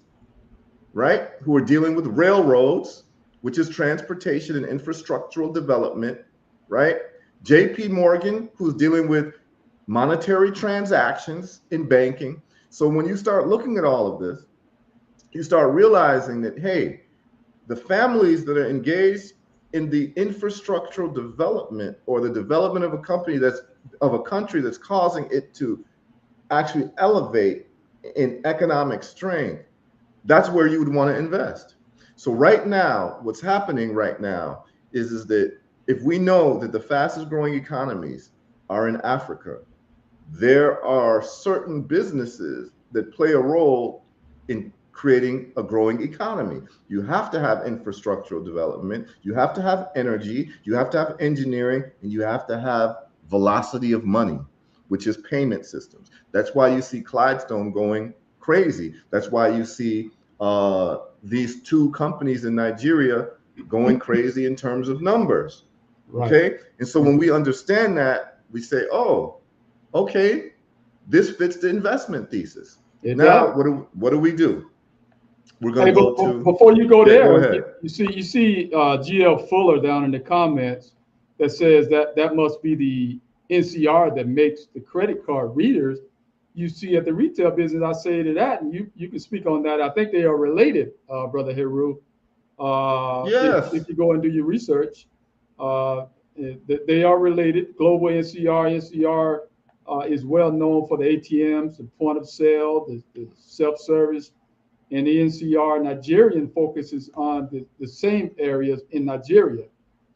Speaker 2: right, who were dealing with railroads, which is transportation and infrastructural development, right? JP Morgan, who's dealing with monetary transactions in banking. So when you start looking at all of this, you start realizing that, hey, the families that are engaged in the infrastructural development or the development of a country that's causing it to actually elevate in economic strength, that's where you would want to invest. So right now, what's happening right now is that if we know that the fastest growing economies are in Africa, there are certain businesses that play a role in creating a growing economy. You have to have infrastructural development, you have to have energy, you have to have engineering, and you have to have velocity of money, which is payment systems. That's why you see Clydestone going crazy. That's why you see these 2 companies in Nigeria going crazy in terms of numbers. Right. Okay. And so when we understand that, we say, oh, okay, this fits the investment thesis. Now, what do we do? We're going to go to.
Speaker 1: Before you go there, go you see GL Fuller down in the comments that says that must be the NCR that makes the credit card readers you see at the retail business. I say to that, and you can speak on that. I think they are related, Brother Heru. Yes. If you go and do your research, they are related. Global NCR is well known for the ATMs, the point of sale, the self-service, and the NCR Nigerian focuses on the same areas in Nigeria.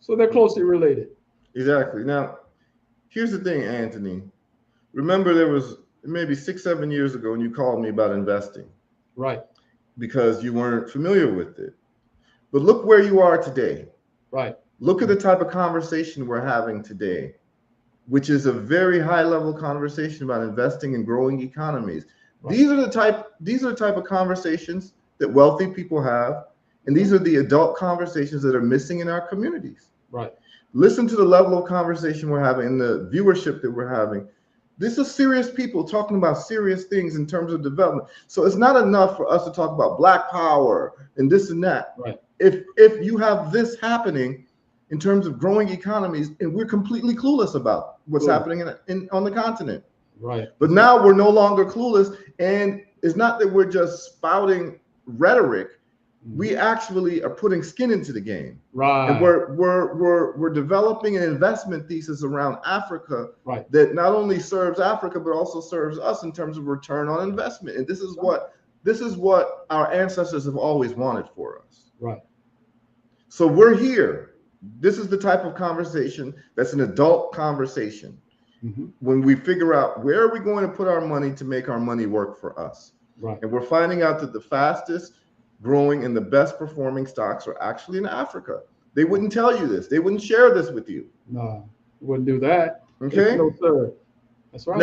Speaker 1: So they're closely related.
Speaker 2: Exactly. Now, here's the thing, Anthony. Remember, there was maybe 6-7 years ago when you called me about investing. Right. Because you weren't familiar with it. But look where you are today. Right. Look at the type of conversation we're having today, which is a very high level conversation about investing in growing economies. Right. These are the type of conversations that wealthy people have, and these are the adult conversations that are missing in our communities. Right. Listen to the level of conversation we're having and the viewership that we're having. This is serious people talking about serious things in terms of development. So it's not enough for us to talk about Black power and this and that. Right. If you have this happening in terms of growing economies, and we're completely clueless about what's happening on the continent. Right. But now we're no longer clueless, and it's not that we're just spouting rhetoric. We actually are putting skin into the game.
Speaker 1: Right.
Speaker 2: And we're developing an investment thesis around Africa that not only serves Africa, but also serves us in terms of return on investment. And this is what our ancestors have always wanted for us.
Speaker 1: Right.
Speaker 2: So we're here. This is the type of conversation that's an adult conversation. Mm-hmm. When we figure out where are we going to put our money to make our money work for us. Right. And we're finding out that the fastest growing and the best performing stocks are actually in Africa. They wouldn't tell you this. They wouldn't share this with you.
Speaker 1: No, wouldn't do that.
Speaker 2: Okay.
Speaker 1: No, sir. That's right.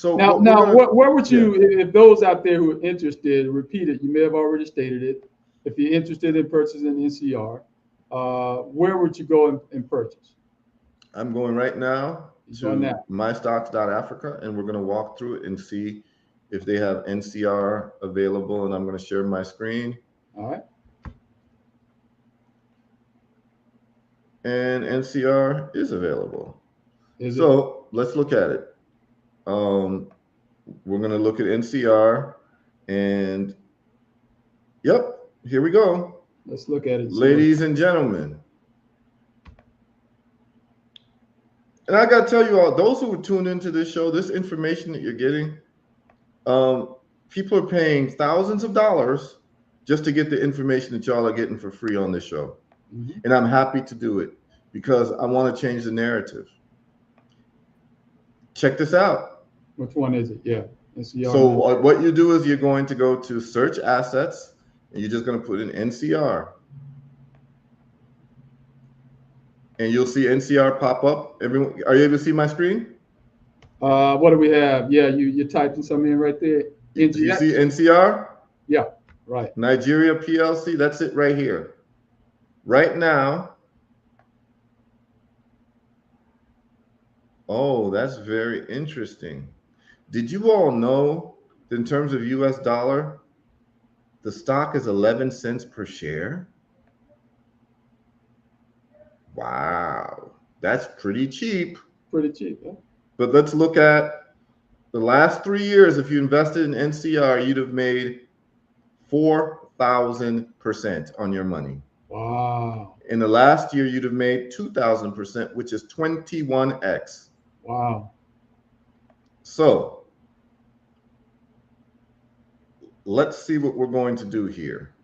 Speaker 2: Where
Speaker 1: would you, if those out there who are interested, repeat it, you may have already stated it. If you're interested in purchasing NCR, where would you go and purchase?
Speaker 2: I'm going right now to mystocks.africa, and we're going to walk through it and see if they have NCR available, and I'm going to share my screen.
Speaker 1: All right.
Speaker 2: And NCR is available. So let's look at it. We're going to look at NCR, and yep, here we go.
Speaker 1: Let's look at it.
Speaker 2: Ladies and gentlemen. And I got to tell you all, those who tuned into this show, this information that you're getting, people are paying thousands of dollars just to get the information that y'all are getting for free on this show. Mm-hmm. And I'm happy to do it because I want to change the narrative. Check this out.
Speaker 1: Which one is it? Yeah. NCR.
Speaker 2: So what you do is you're going to go to search assets and you're just going to put in NCR. And you'll see NCR pop up. Everyone, are you able to see my screen?
Speaker 1: What do we have? Yeah, you're typing something in right there.
Speaker 2: Do you see NCR?
Speaker 1: Yeah, right.
Speaker 2: Nigeria PLC, that's it right here. Right now. Oh, that's very interesting. Did you all know that in terms of US dollar, the stock is 11 cents per share? Wow, that's pretty cheap.
Speaker 1: Pretty cheap, yeah.
Speaker 2: But let's look at the last 3 years. If you invested in NCR, you'd have made 4,000% on your money.
Speaker 1: Wow.
Speaker 2: In the last year, you'd have made 2,000%, which is 21x.
Speaker 1: Wow.
Speaker 2: So let's see what we're going to do here.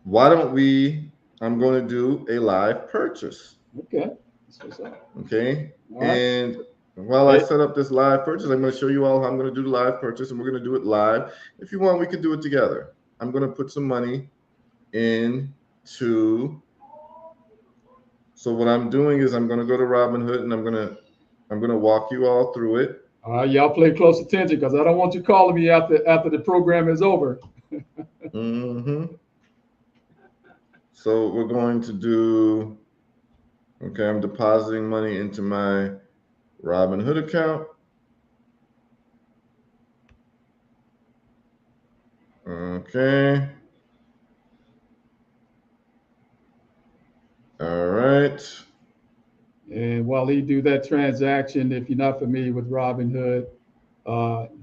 Speaker 2: Why don't we? I'm going to do a live purchase.
Speaker 1: Okay.
Speaker 2: Okay. Right. And while I set up this live purchase, I'm going to show you all how I'm going to do the live purchase, and we're going to do it live. If you want, we can do it together. I'm going to put some money into. So what I'm doing is I'm going to go to Robinhood, and I'm going to walk you all through it.
Speaker 1: Y'all play close attention because I don't want you calling me after the program is over.
Speaker 2: Mm-hmm. So we're going to do, okay, I'm depositing money into my Robinhood account. Okay. All right.
Speaker 1: And while he do that transaction, if you're not familiar with Robinhood,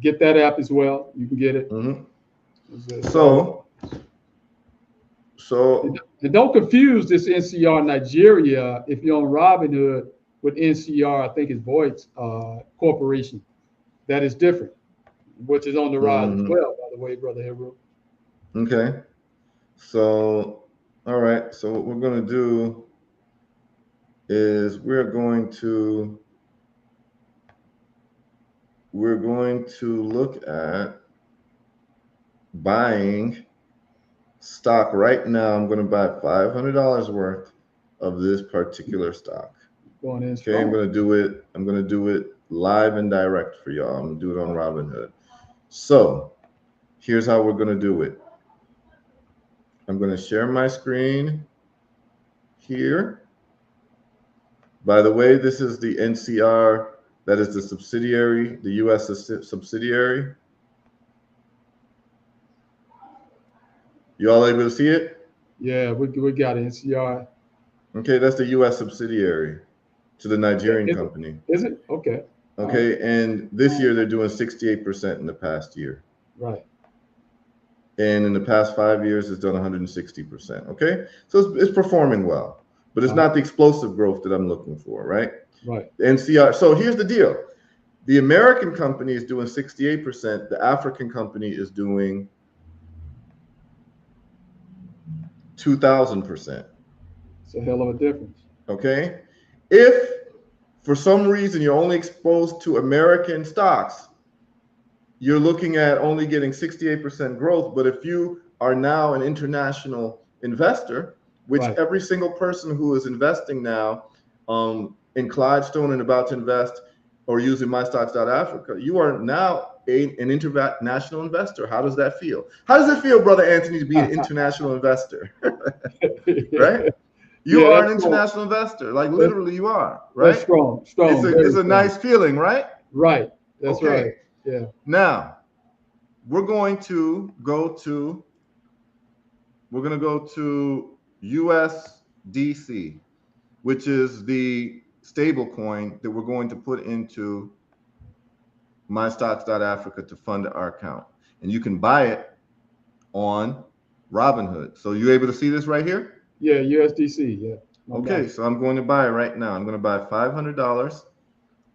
Speaker 1: get that app as well. You can get it.
Speaker 2: Mm-hmm. So
Speaker 1: and don't confuse this NCR Nigeria if you're on Robinhood with NCR, I think it's Voice Corporation. That is different, which is on the rise as well, by the way, Brother Heru.
Speaker 2: Okay. So, all right. So what we're going to do is we're going to look at buying stock right now. I'm going to buy $500 worth of this particular stock. Okay, I'm going to do it. I'm going to do it live and direct for y'all. I'm going to do it on Robinhood. So here's how we're going to do it. I'm going to share my screen here. By the way, this is the NCR. That is the subsidiary, the U.S. subsidiary. You all able to see it?
Speaker 1: Yeah, we got it. NCR.
Speaker 2: Okay, that's the U.S. subsidiary to the Nigerian company.
Speaker 1: Is it? Okay.
Speaker 2: Okay, and this year they're doing 68% in the past year.
Speaker 1: Right.
Speaker 2: And in the past 5 years, it's done 160%. Okay, so it's performing well, but it's not the explosive growth that I'm looking for, right?
Speaker 1: Right.
Speaker 2: NCR. So here's the deal: the American company is doing 68%. The African company is doing 2,000%.
Speaker 1: It's a hell of a difference.
Speaker 2: Okay, if for some reason you're only exposed to American stocks, you're looking at only getting 68% growth. But if you are now an international investor, which
Speaker 1: Right.
Speaker 2: every single person who is investing now in Clydestone and about to invest or using MyStocks.Africa, you are now an international investor. How does that feel? How does it feel, Brother Anthony, to be an international investor? Right? You are an international investor. Like literally you are, right?
Speaker 1: That's strong.
Speaker 2: It's a nice feeling, right?
Speaker 1: Right. That's right. Yeah.
Speaker 2: Now, we're going to go to USDC, which is the stable coin that we're going to put into MyStocks.Africa to fund our account. And you can buy it on Robinhood. So you able to see this right here?
Speaker 1: Yeah, USDC. Yeah.
Speaker 2: Okay, so I'm going to buy it right now. I'm going to buy $500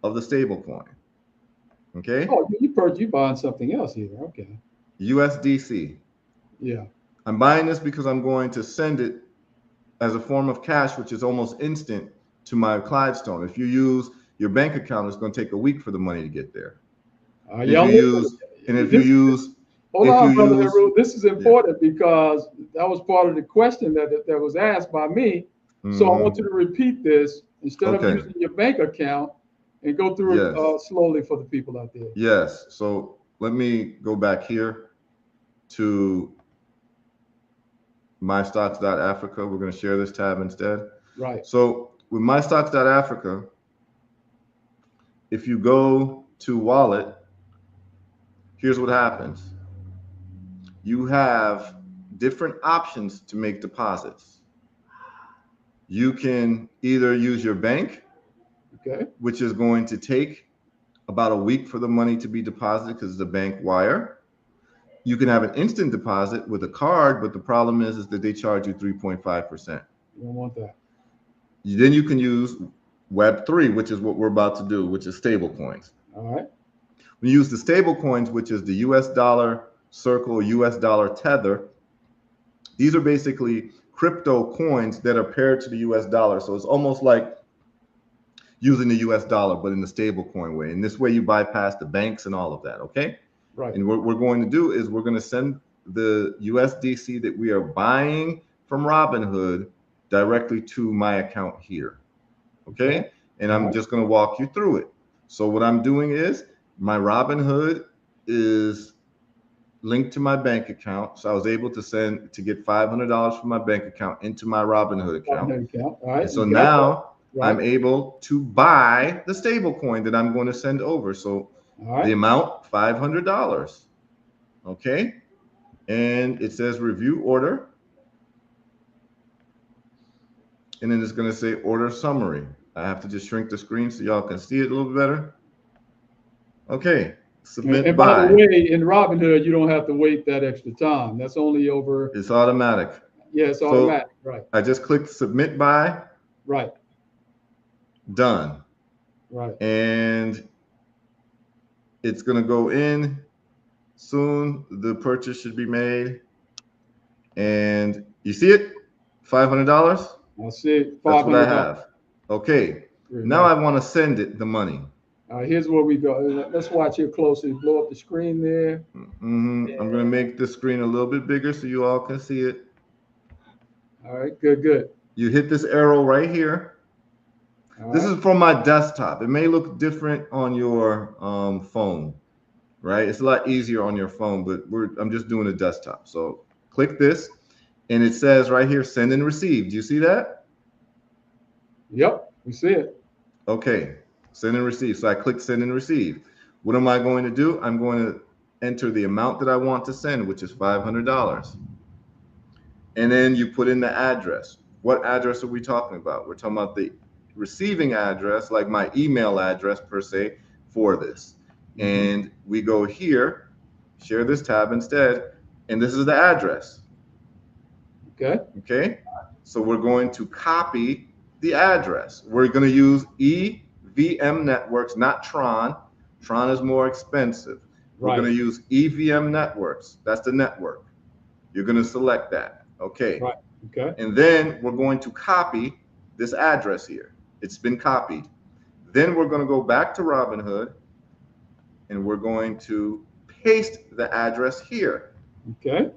Speaker 2: of the stable coin. Okay.
Speaker 1: Oh, you buying something else here? Okay.
Speaker 2: USDC.
Speaker 1: Yeah.
Speaker 2: I'm buying this because I'm going to send it as a form of cash, which is almost instant to my Clydestone. If you use your bank account, it's going to take a week for the money to get there. Hold
Speaker 1: on, Brother Heru. This is important because that was part of the question that was asked by me. So I want you to repeat this instead of using your bank account and go through it slowly for the people out there.
Speaker 2: Yes. So let me go back here to MyStocks.Africa. We're going to share this tab instead.
Speaker 1: Right.
Speaker 2: So with MyStocks.Africa, if you go to wallet, here's what happens. You have different options to make deposits. You can either use your bank, which is going to take about a week for the money to be deposited because it's a bank wire. You can have an instant deposit with a card, but the problem is that they charge you 3.5%.
Speaker 1: You don't want that.
Speaker 2: Then you can use Web3, which is what we're about to do, which is stable coins.
Speaker 1: All right.
Speaker 2: We use the stable coins, which is the US dollar circle, US dollar tether. These are basically crypto coins that are paired to the US dollar. So it's almost like using the US dollar, but in the stable coin way. And this way you bypass the banks and all of that, okay?
Speaker 1: Right.
Speaker 2: And what we're going to do is we're going to send the USDC that we are buying from Robinhood directly to my account here, okay? And I'm just going to walk you through it. So what I'm doing is my Robinhood is linked to my bank account. So I was able to get $500 from my bank account into my Robinhood account.
Speaker 1: All right.
Speaker 2: And so now I'm able to buy the stable coin that I'm going to send over. So the amount, $500. Okay. And it says review order. And then it's going to say order summary. I have to just shrink the screen so y'all can see it a little bit better. Okay. Submit
Speaker 1: and by the way, in Robinhood, you don't have to wait that extra time. That's only over.
Speaker 2: It's automatic.
Speaker 1: Yeah, it's automatic. Right.
Speaker 2: I just clicked submit by.
Speaker 1: Right.
Speaker 2: Done.
Speaker 1: Right.
Speaker 2: And it's going to go in soon. The purchase should be made. And you see it? $500?
Speaker 1: I see it.
Speaker 2: That's what I have. Okay. Now I want to send it the money.
Speaker 1: All right, here's where we go. Let's watch here closely. Blow up the screen there.
Speaker 2: I'm going to make the screen a little bit bigger so you all can see it.
Speaker 1: All right, good.
Speaker 2: You hit this arrow right here. This is from my desktop. It may look different on your phone, right? It's a lot easier on your phone, but I'm just doing a desktop. So click this, and it says right here, send and receive. Do you see that?
Speaker 1: Yep, we see it.
Speaker 2: Okay, send and receive. So I click send and receive. What am I going to do? I'm going to enter the amount that I want to send, which is $500. And then you put in the address. What address are we talking about? We're talking about the receiving address, like my email address per se for this. And we go here, share this tab instead. And this is the address.
Speaker 1: Okay.
Speaker 2: Okay. So we're going to copy the address. We're going to use EVM Networks, not Tron. Tron is more expensive. We're
Speaker 1: Right.
Speaker 2: going to use EVM Networks. That's the network. You're going to select that. Okay.
Speaker 1: Right. Okay.
Speaker 2: And then we're going to copy this address here. It's been copied. Then we're going to go back to Robinhood and we're going to paste the address here.
Speaker 1: Okay.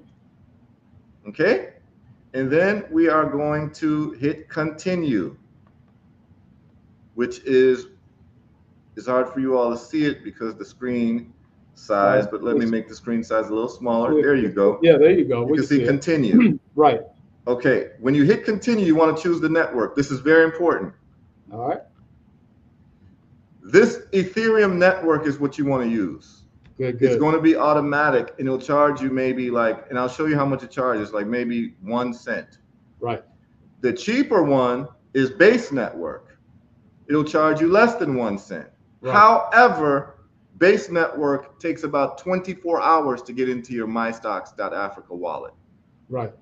Speaker 2: Okay. And then we are going to hit continue, which is hard for you all to see it because the screen size, but let me make the screen size a little smaller. There you go.
Speaker 1: Yeah, there you go.
Speaker 2: You can see continue.
Speaker 1: Right.
Speaker 2: Okay. When you hit continue, you want to choose the network. This is very important.
Speaker 1: All right.
Speaker 2: This Ethereum network is what you want to use.
Speaker 1: Good.
Speaker 2: It's going to be automatic and it'll charge you maybe like, and I'll show you how much it charges, like maybe 1 cent.
Speaker 1: Right.
Speaker 2: The cheaper one is Base Network. It'll charge you less than 1 cent. Right. However, Base Network takes about 24 hours to get into your MyStocks.Africa wallet.
Speaker 1: Right.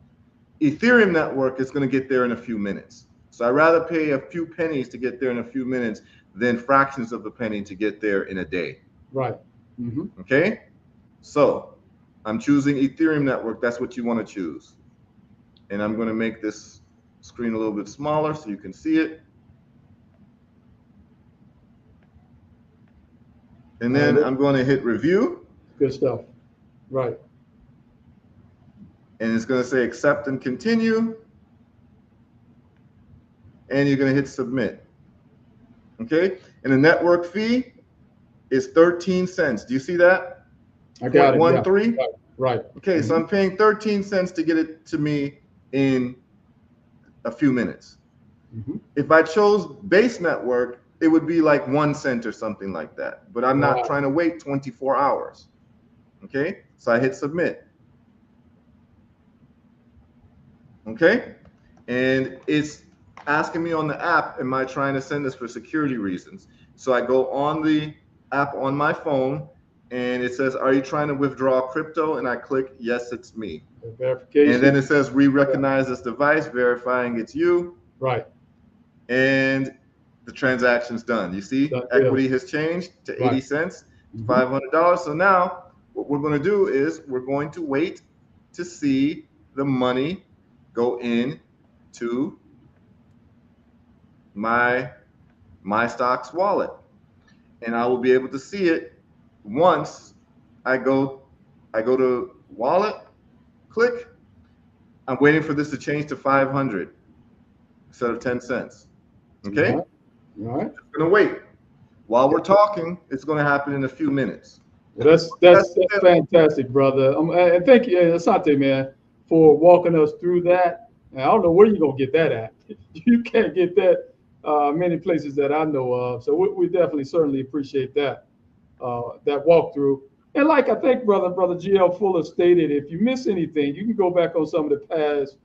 Speaker 2: Ethereum network is going to get there in a few minutes. So I'd rather pay a few pennies to get there in a few minutes than fractions of a penny to get there in a day.
Speaker 1: Right. Mm-hmm.
Speaker 2: Okay. So I'm choosing Ethereum network. That's what you want to choose. And I'm going to make this screen a little bit smaller so you can see it. And then I'm going to hit review.
Speaker 1: Good stuff. Right.
Speaker 2: And it's going to say accept and continue. And you're going to hit submit. Okay. And the network fee is 13 cents. Do you see that?
Speaker 1: I got it.
Speaker 2: 0.13?
Speaker 1: Yeah. Right.
Speaker 2: Okay. So I'm paying 13 cents to get it to me in a few minutes. If I chose Base Network, it would be like 1 cent or something like that. But I'm not trying to wait 24 hours. Okay. So I hit submit. Okay. And it's asking me on the app, am I trying to send this for security reasons? So I go on the app on my phone and it says, are you trying to withdraw crypto? And I click, yes, it's me.
Speaker 1: Verification.
Speaker 2: And then it says, we recognize this device, verifying it's you.
Speaker 1: Right.
Speaker 2: And the transaction's done. You see, equity has changed to 80 cents, $500. So now what we're going to do is we're going to wait to see the money go in to my stocks wallet. And I will be able to see it once I go to wallet, click. I'm waiting for this to change to 500 instead of 10 cents. Okay.
Speaker 1: All right.
Speaker 2: I'm gonna wait. While we're talking, it's gonna happen in a few minutes.
Speaker 1: Well, that's fantastic, brother. And thank you, Asante, man, for walking us through that. And I don't know where you're gonna get that at. You can't get that many places that I know of. So we definitely certainly appreciate that walkthrough. And like I think brother GL Fuller stated, if you miss anything, you can go back on some of the past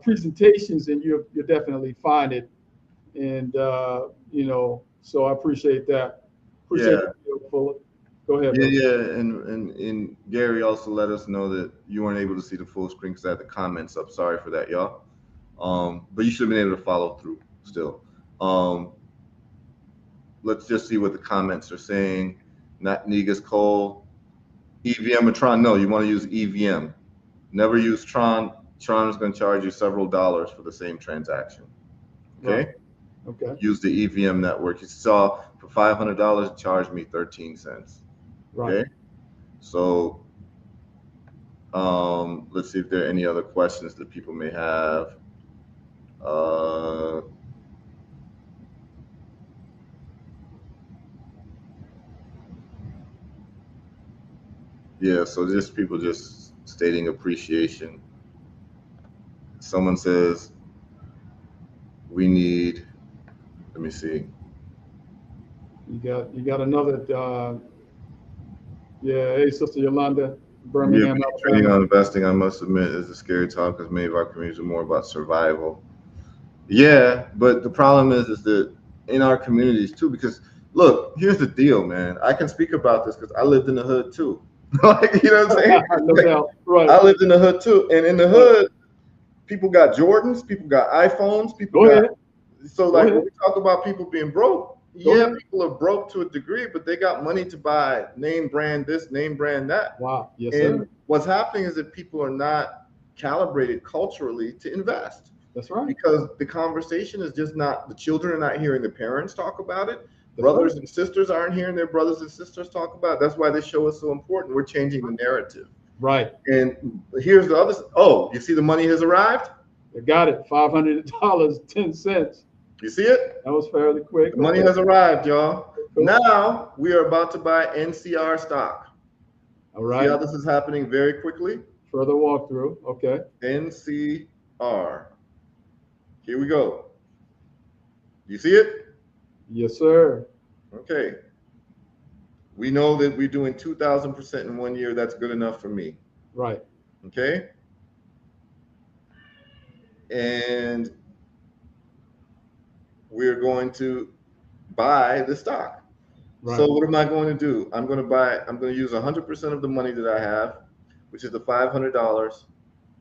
Speaker 1: presentations and you'll definitely find it. And so I appreciate that. Appreciate it, GL Fuller. Go ahead.
Speaker 2: Yeah. And Gary also let us know that you weren't able to see the full screen because I had the comments up. Sorry for that, y'all. But you should have been able to follow through still. Let's just see what the comments are saying. Not Negus Cole. EVM or Tron? No, you want to use EVM. Never use Tron. Tron is going to charge you several dollars for the same transaction. Okay.
Speaker 1: Right. Okay.
Speaker 2: Use the EVM network. You saw for $500, it charged me 13 cents.
Speaker 1: Right.
Speaker 2: Okay. So let's see if there are any other questions that people may have. Yeah, so just people just stating appreciation. Someone says we need, let me see.
Speaker 1: You got another hey, Sister Yolanda, Birmingham.
Speaker 2: Yeah, training on investing, I must admit, is a scary talk because many of our communities are more about survival. Yeah, but the problem is that in our communities too, because look, here's the deal, man. I can speak about this because I lived in the hood too. Like, you know what I'm saying?
Speaker 1: No doubt. Right.
Speaker 2: I lived in the hood too, and in the hood, people got Jordans, people got iPhones, people
Speaker 1: Go
Speaker 2: got.
Speaker 1: ahead.
Speaker 2: So
Speaker 1: Go
Speaker 2: like
Speaker 1: ahead.
Speaker 2: when we talk about people being broke,
Speaker 1: Go
Speaker 2: yeah,
Speaker 1: ahead.
Speaker 2: people are broke to a degree, but they got money to buy name brand this, name brand that.
Speaker 1: Wow. Yes,
Speaker 2: And
Speaker 1: sir.
Speaker 2: what's happening is that people are not calibrated culturally to invest.
Speaker 1: That's right.
Speaker 2: Because the conversation is just not, the children are not hearing the parents talk about it.
Speaker 1: That's
Speaker 2: Brothers
Speaker 1: right.
Speaker 2: and sisters aren't hearing their brothers and sisters talk about it. That's why this show is so important. We're changing the narrative.
Speaker 1: Right.
Speaker 2: And here's the other. Oh, you see the money has arrived?
Speaker 1: I got it. $500.10.
Speaker 2: You see it?
Speaker 1: That was fairly quick.
Speaker 2: The money has arrived, y'all. Now we are about to buy NCR stock.
Speaker 1: All right.
Speaker 2: See how this is happening very quickly?
Speaker 1: Further walkthrough. Okay.
Speaker 2: NCR. Here we go. You see it?
Speaker 1: Yes, sir.
Speaker 2: Okay. We know that we're doing 2,000% in 1 year. That's good enough for me.
Speaker 1: Right.
Speaker 2: Okay. And we're going to buy the stock.
Speaker 1: Right.
Speaker 2: So what am I going to do? I'm going to use 100% of the money that I have, which is the $500,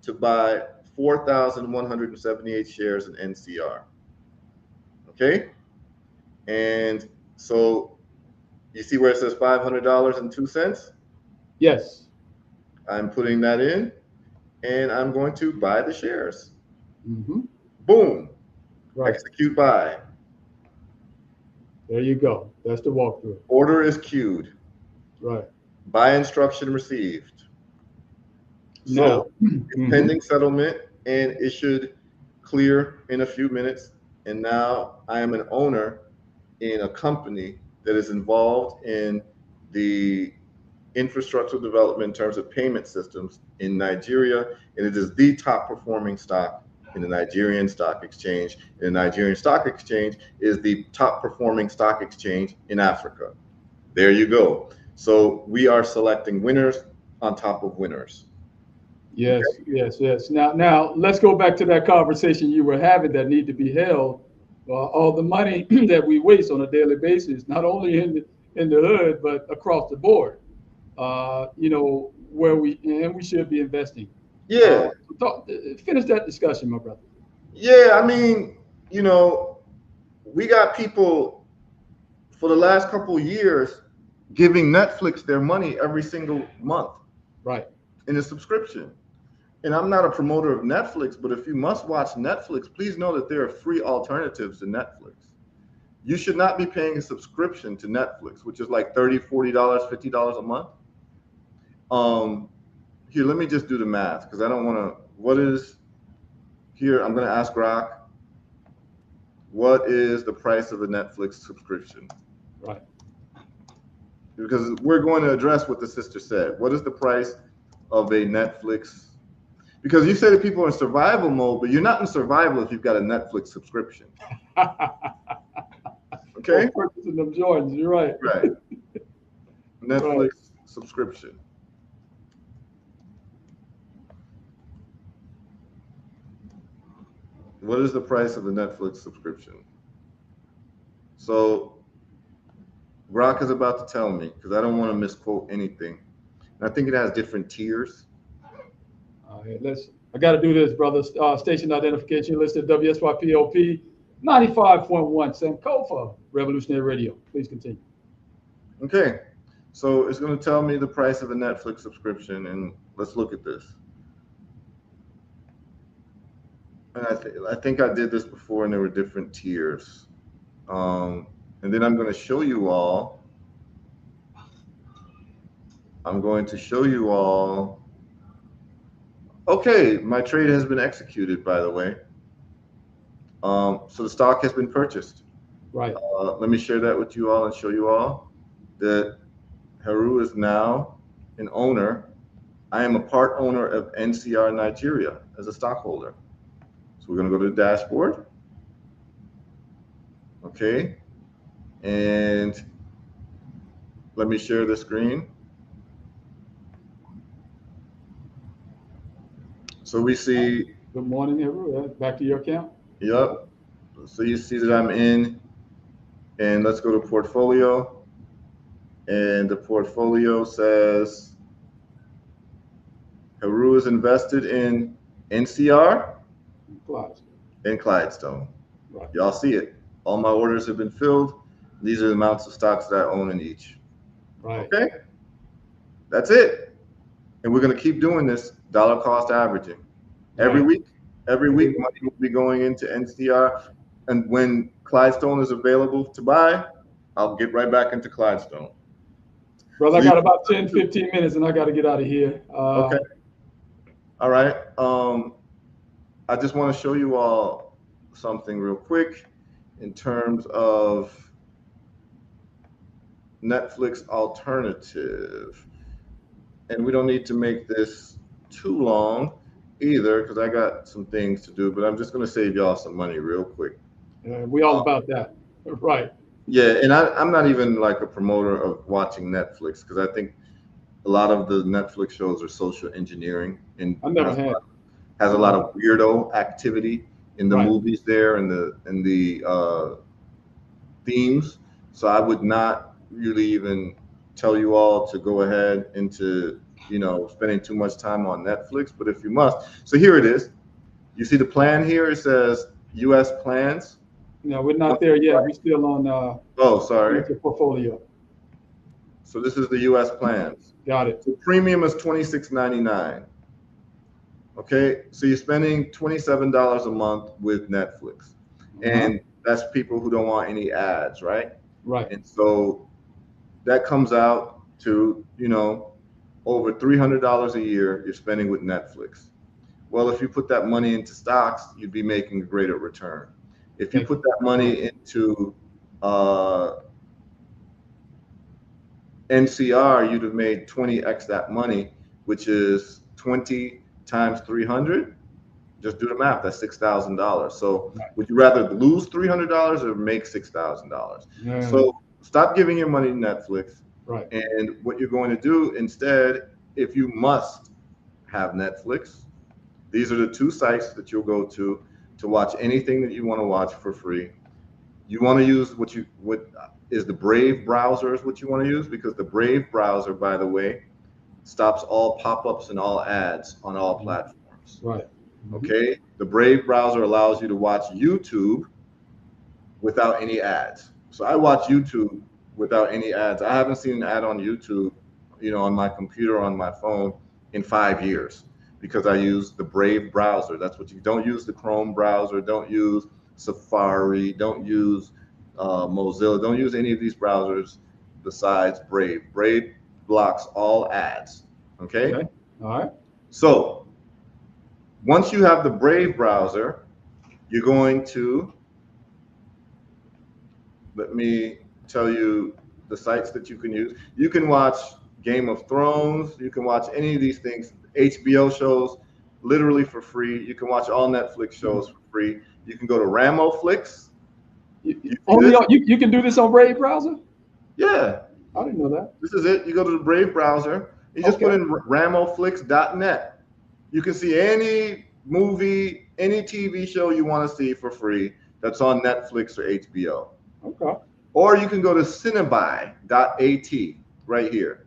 Speaker 2: to buy 4,178 shares in NCR. Okay. And so you see where it says $500.02?
Speaker 1: Yes.
Speaker 2: I'm putting that in, and I'm going to buy the shares.
Speaker 1: Mm-hmm.
Speaker 2: Boom.
Speaker 1: Right.
Speaker 2: Execute buy.
Speaker 1: There you go. That's the walkthrough.
Speaker 2: Order is queued.
Speaker 1: Right.
Speaker 2: Buy instruction received.
Speaker 1: Now,
Speaker 2: So it's pending settlement, and it should clear in a few minutes. And now I am an owner in a company that is involved in the infrastructural development in terms of payment systems in Nigeria, and it is the top performing stock in the Nigerian stock exchange. And the Nigerian stock exchange is the top performing stock exchange in Africa. There you go. So we are selecting winners on top of winners.
Speaker 1: Yes, yes. Now let's go back to that conversation you were having that need to be held. All the money that we waste on a daily basis, not only in the hood but across the board. Where we should be investing.
Speaker 2: Yeah.
Speaker 1: Finish that discussion, my brother.
Speaker 2: Yeah, I mean, we got people for the last couple of years giving Netflix their money every single month.
Speaker 1: Right.
Speaker 2: In a subscription. And I'm not a promoter of Netflix, but if you must watch Netflix, please know that there are free alternatives to Netflix. You should not be paying a subscription to Netflix, which is like $30, $40, $50 a month. Here, let me just do the math because I don't want to. What is here? I'm going to ask Rock. What is the price of a Netflix subscription?
Speaker 1: Right.
Speaker 2: Because we're going to address what the sister said. What is the price of a Netflix? Because you say that people are in survival mode, but you're not in survival if you've got a Netflix subscription. Okay.
Speaker 1: Purchasing them Jordans. You're right.
Speaker 2: Right. Netflix subscription. What is the price of the Netflix subscription? So Rock is about to tell me because I don't want to misquote anything. And I think it has different tiers.
Speaker 1: All right, I got to do this, brother. Station identification listed WSYPOP 95.1 Sankofa Revolutionary Radio. Please continue.
Speaker 2: Okay, so it's going to tell me the price of a Netflix subscription, and let's look at this. And I think I did this before, and there were different tiers. And then I'm going to show you all. Okay, my trade has been executed, by the way. So the stock has been purchased.
Speaker 1: Right.
Speaker 2: Let me share that with you all and show you all that Heru is now an owner. I am a part owner of NCR Nigeria as a stockholder. So we're going to go to the dashboard. Okay. And let me share the screen. So we see.
Speaker 1: Good morning, everyone. Back to your account.
Speaker 2: Yep. So you see that I'm in, and let's go to portfolio. And the portfolio says Heru is invested in NCR
Speaker 1: Clydesdale.
Speaker 2: and Clydestone.
Speaker 1: Right.
Speaker 2: Y'all see it. All my orders have been filled. These are the amounts of stocks that I own in each.
Speaker 1: Right.
Speaker 2: Okay? That's it. And we're going to keep doing this dollar cost averaging. Every week, money will be going into NCR. And when Clydestone is available to buy, I'll get right back into Clydestone.
Speaker 1: Brother, I got about 10, 15 minutes and I got to get out of here.
Speaker 2: Okay. All right. I just want to show you all something real quick in terms of Netflix alternative. And we don't need to make this too long either, because I got some things to do, but I'm just going to save y'all some money real quick.
Speaker 1: We all about that. Right.
Speaker 2: Yeah, and I'm not even like a promoter of watching Netflix, because I think a lot of the Netflix shows are social engineering, and
Speaker 1: I never had.
Speaker 2: Has a lot of weirdo activity in the movies there and the themes. So I would not really even tell you all to go ahead into, you know, spending too much time on Netflix, but if you must. So here it is. You see the plan here? It says US plans.
Speaker 1: No, we're not there yet. We're still on
Speaker 2: oh, sorry.
Speaker 1: Portfolio.
Speaker 2: So this is the US plans.
Speaker 1: Got it.
Speaker 2: So premium is $26.99. Okay, so you're spending $27 a month with Netflix. And that's people who don't want any ads, right?
Speaker 1: Right.
Speaker 2: And so that comes out to, you know, over $300 a year you're spending with Netflix. Well, if you put that money into stocks, you'd be making a greater return. If you put that money into NCR, you'd have made 20x that money, which is 20 times 300. Just do the math. That's $6,000. So would you rather lose $300 or make $6,000? So stop giving your money to Netflix.
Speaker 1: Right.
Speaker 2: And what you're going to do instead, if you must have Netflix, these are the two sites that you'll go to watch anything that you want to watch for free. You want to use what is the Brave browser is what you want to use, because the Brave browser, by the way, stops all pop-ups and all ads on all platforms.
Speaker 1: Right.
Speaker 2: Okay. The Brave browser allows you to watch YouTube without any ads. So I watch YouTube without any ads. I haven't seen an ad on YouTube, you know, on my computer or on my phone in 5 years, because I use the Brave browser. That's what you don't use the Chrome browser. Don't use Safari. Don't use Mozilla. Don't use any of these browsers besides Brave. Brave blocks all ads. Okay.
Speaker 1: All right.
Speaker 2: So once you have the Brave browser, you're going to, let me tell you the sites that you can use. You can watch Game of Thrones. You can watch any of these things, HBO shows, literally for free. You can watch all Netflix shows for free. You can go to RamoFlix.
Speaker 1: You can do this on Brave browser?
Speaker 2: Yeah.
Speaker 1: I didn't know that.
Speaker 2: This is it. You go to the Brave browser. You just put in RamoFlix.net. You can see any movie, any TV show you want to see for free that's on Netflix or HBO.
Speaker 1: Okay.
Speaker 2: Or you can go to Cinebuy.at right here.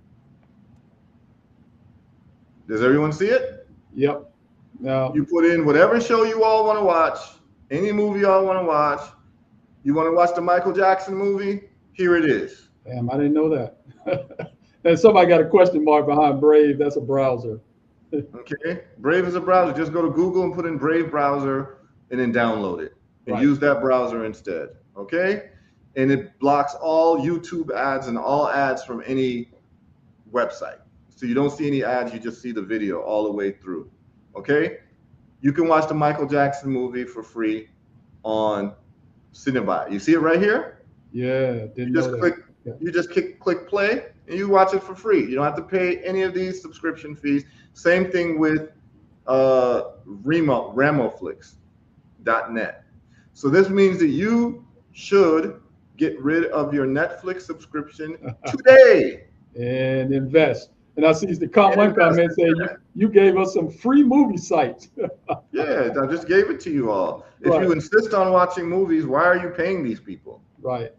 Speaker 2: Does everyone see it?
Speaker 1: Yep. Now
Speaker 2: you put in whatever show you all want to watch, any movie you all want to watch. You want to watch the Michael Jackson movie? Here it is.
Speaker 1: Damn, I didn't know that. And somebody got a question mark behind Brave. That's a browser.
Speaker 2: Okay. Brave is a browser. Just go to Google and put in Brave browser and then download it and use that browser instead. Okay. And it blocks all YouTube ads and all ads from any website. So you don't see any ads. You just see the video all the way through. Okay. You can watch the Michael Jackson movie for free on Cinebuy. You see it right here?
Speaker 1: Yeah.
Speaker 2: You just click. You just click play and you watch it for free. You don't have to pay any of these subscription fees. Same thing with RamoFlix.net. So this means that you should get rid of your Netflix subscrition today
Speaker 1: and invest. And I see the one comment saying you gave us some free movie sites.
Speaker 2: Yeah, I just gave it to you all. If you insist on watching movies, why are you paying these people?
Speaker 1: Right.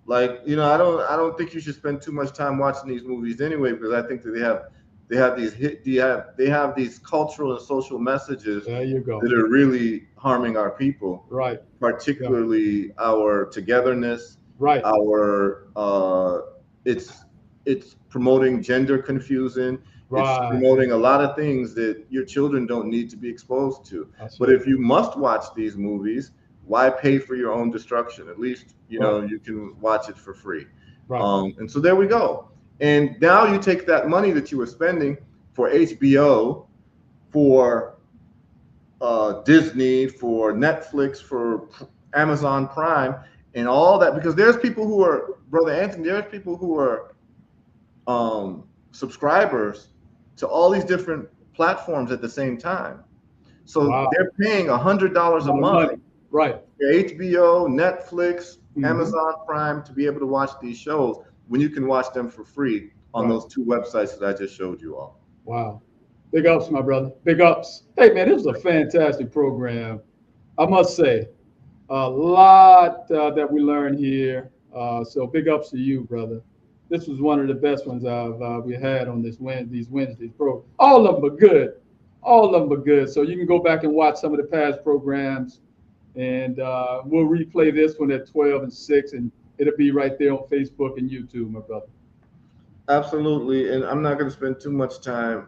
Speaker 2: Like, you know, I don't think you should spend too much time watching these movies anyway, because I think that they have They have these cultural and social messages
Speaker 1: There you go.
Speaker 2: that are really harming our people,
Speaker 1: Right.
Speaker 2: particularly our togetherness,
Speaker 1: Right.
Speaker 2: our it's promoting gender confusion. It's
Speaker 1: Right.
Speaker 2: promoting a lot of things that your children don't need to be exposed to.
Speaker 1: That's
Speaker 2: But
Speaker 1: it.
Speaker 2: if you must watch these movies, why pay for your own destruction? At least, you know, you can watch it for free.
Speaker 1: Right.
Speaker 2: And so there we go. And now you take that money that you were spending for HBO, for Disney, for Netflix, for Amazon Prime, and all that, because there's people who are, Brother Anthony, there's people who are subscribers to all these different platforms at the same time. So
Speaker 1: Wow.
Speaker 2: they're paying $100 a month
Speaker 1: Money. Right.
Speaker 2: for HBO, Netflix,
Speaker 1: Mhm.
Speaker 2: Amazon Prime to be able to watch these shows when you can watch them for free on
Speaker 1: Right.
Speaker 2: those two websites that I just showed you all.
Speaker 1: Wow. Big ups, my brother. Big ups. Hey, man, this was a fantastic program. I must say, a lot that we learned here. So big ups to you, brother. This was one of the best ones we had on these Wednesdays pro. All of them are good. All of them are good. So you can go back and watch some of the past programs, and we'll replay this one at 12 and 6, and it'll be right there on Facebook and YouTube, my brother.
Speaker 2: Absolutely, and I'm not going to spend too much time.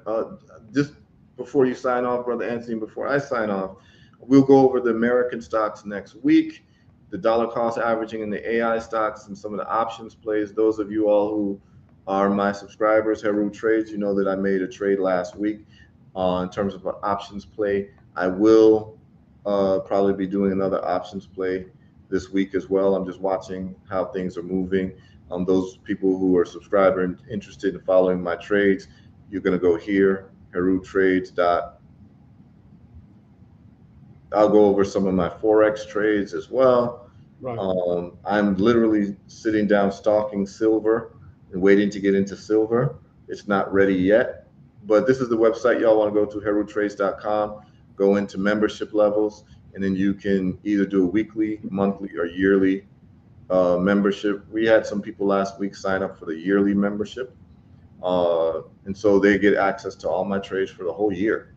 Speaker 2: Just before you sign off, Brother Anthony, before I sign off, we'll go over the American stocks next week, the dollar cost averaging in the AI stocks, and some of the options plays. Those of you all who are my subscribers, Heru Trades, you know that I made a trade last week in terms of an options play. I will probably be doing another options play this week as well. I'm just watching how things are moving. Those people who are subscribed and interested in following my trades, you're going to go here, Heru Trades. I'll go over some of my Forex trades as well.
Speaker 1: Right.
Speaker 2: I'm literally sitting down stalking silver and waiting to get into silver. It's not ready yet, but this is the website y'all want to go to, herutrades.com. Go into membership levels, and then you can either do a weekly, monthly, or yearly membership. We had some people last week sign up for the yearly membership, and so they get access to all my trades for the whole year,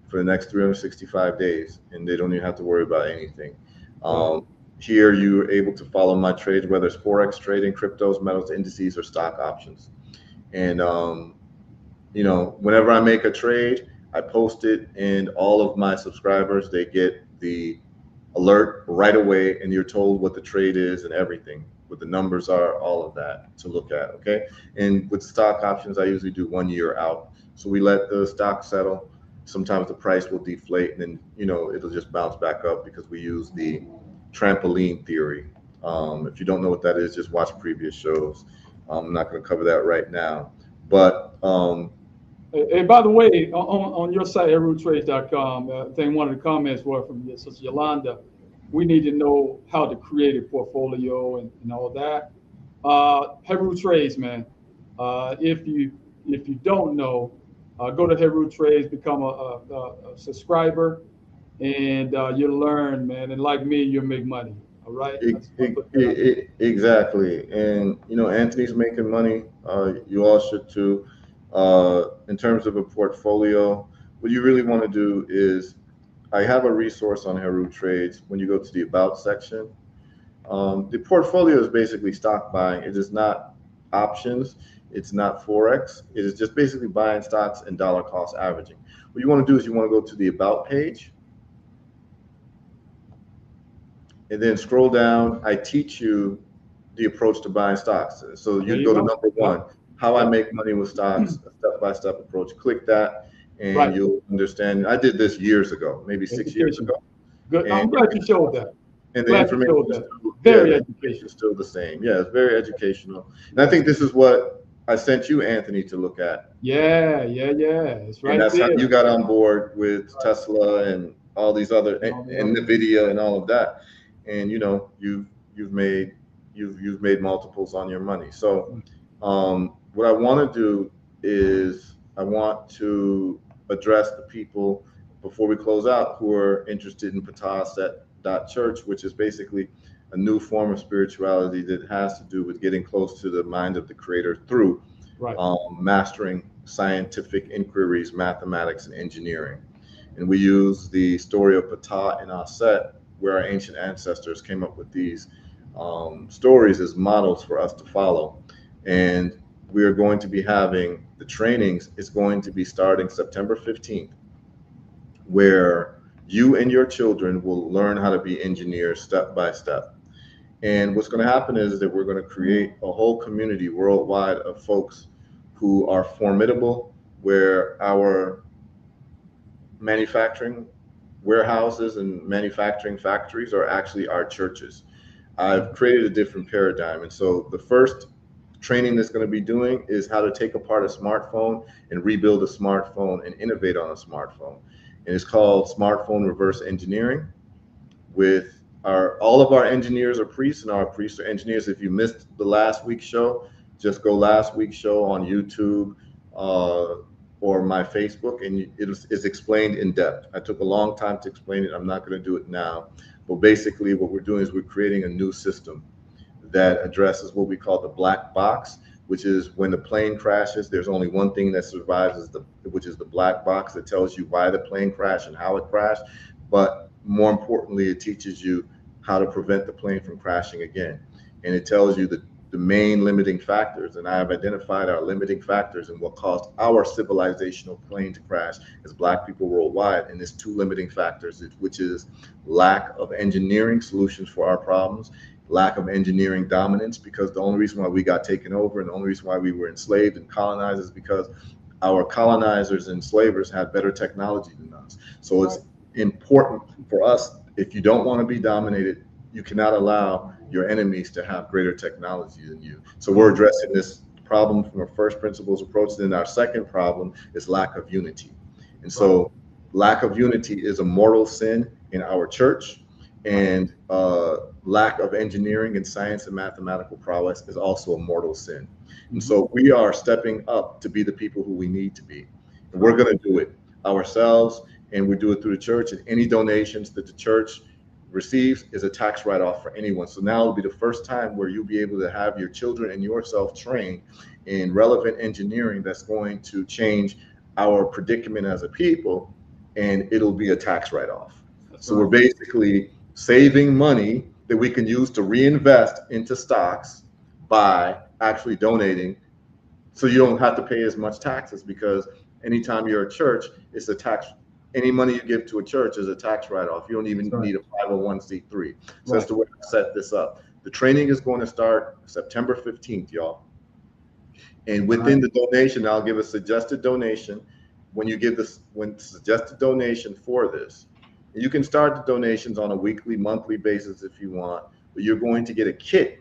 Speaker 2: for the next 365 days, and they don't even have to worry about anything. Here you're able to follow my trades, whether it's Forex trading, cryptos, metals, indices, or stock options. And you know, whenever I make a trade, I post it, and all of my subscribers, they get the alert right away, and you're told what the trade is and everything, what the numbers are, all of that to look at. Okay. And with stock options, I usually do 1 year out. So we let the stock settle. Sometimes the price will deflate, and then, you know, it'll just bounce back up because we use the trampoline theory. If you don't know what that is, just watch previous shows. I'm not going to cover that right now, but
Speaker 1: And by the way, on your site, herutrades.com, I think one of the comments were from Sister Yolanda. We need to know how to create a portfolio and all that. Heru Trades, man. If you don't know, go to Heru Trades, become a subscriber, and you'll learn, man. And like me, you'll make money. All right.
Speaker 2: Exactly. And you know, Anthony's making money. You all should too. In terms of a portfolio, what you really want to do is, I have a resource on Heru Trades. When you go to the About section, the portfolio is basically stock buying. It is not options. It's not Forex. It is just basically buying stocks and dollar cost averaging. What you want to do is you want to go to the About page, and then scroll down. I teach you the approach to buying stocks. So you go to number one, how I make money with stocks, a step-by-step approach. Click that, and you'll understand. I did this years ago, maybe 6 years ago.
Speaker 1: Good. I'm glad you showed that.
Speaker 2: And the information is still,
Speaker 1: very educational.
Speaker 2: Still the same. Yeah, it's very educational. And I think this is what I sent you, Anthony, to look at.
Speaker 1: Yeah. It's right.
Speaker 2: And that's how you got on board with Tesla and all these other, and NVIDIA and all of that. And you know, you've made multiples on your money. So what I want to do is I want to address the people before we close out who are interested in Ptahset.church, which is basically a new form of spirituality that has to do with getting close to the mind of the Creator through mastering scientific inquiries, mathematics, and engineering. And we use the story of Ptah and Aset, where our ancient ancestors came up with these stories as models for us to follow. And we are going to be having the trainings. It's going to be starting September 15th, where you and your children will learn how to be engineers step by step. And what's going to happen is that we're going to create a whole community worldwide of folks who are formidable, where our manufacturing warehouses and manufacturing factories are actually our churches. I've created a different paradigm. And so the first training that's going to be doing is how to take apart a smartphone and rebuild a smartphone and innovate on a smartphone. And it's called Smartphone Reverse Engineering. With all of our engineers are priests, and our priests are engineers. If you missed the last week's show, just go last week's show on YouTube or my Facebook, and it's explained in depth. I took a long time to explain it. I'm not going to do it now. But basically what we're doing is we're creating a new system that addresses what we call the black box, which is when the plane crashes, there's only one thing that survives, which is the black box that tells you why the plane crashed and how it crashed. But more importantly, it teaches you how to prevent the plane from crashing again. And it tells you the main limiting factors. And I have identified our limiting factors and what caused our civilizational plane to crash as Black people worldwide. And there's two limiting factors, which is lack of engineering solutions for our problems, lack of engineering dominance, because the only reason why we got taken over and the only reason why we were enslaved and colonized is because our colonizers and enslavers had better technology than us. So it's important for us, if you don't want to be dominated, you cannot allow your enemies to have greater technology than you. So we're addressing this problem from a first principles approach. Then our second problem is lack of unity. And so lack of unity is a mortal sin in our church, and lack of engineering and science and mathematical prowess is also a mortal sin. And so we are stepping up to be the people who we need to be. And we're going to do it ourselves, and we do it through the church. And any donations that the church receives is a tax write-off for anyone. So now will be the first time where you'll be able to have your children and yourself trained in relevant engineering that's going to change our predicament as a people, and it'll be a tax write-off. So we're basically saving money that we can use to reinvest into stocks by actually donating, so you don't have to pay as much taxes, because anytime you're a church, it's a tax. Any money you give to a church is a tax write-off. You don't even need a 501c3. So that's the way to set this up. The training is going to start September 15th, y'all. And within the donation, I'll give a suggested donation. When you give this, suggested donation for this, you can start the donations on a weekly, monthly basis if you want, but you're going to get a kit,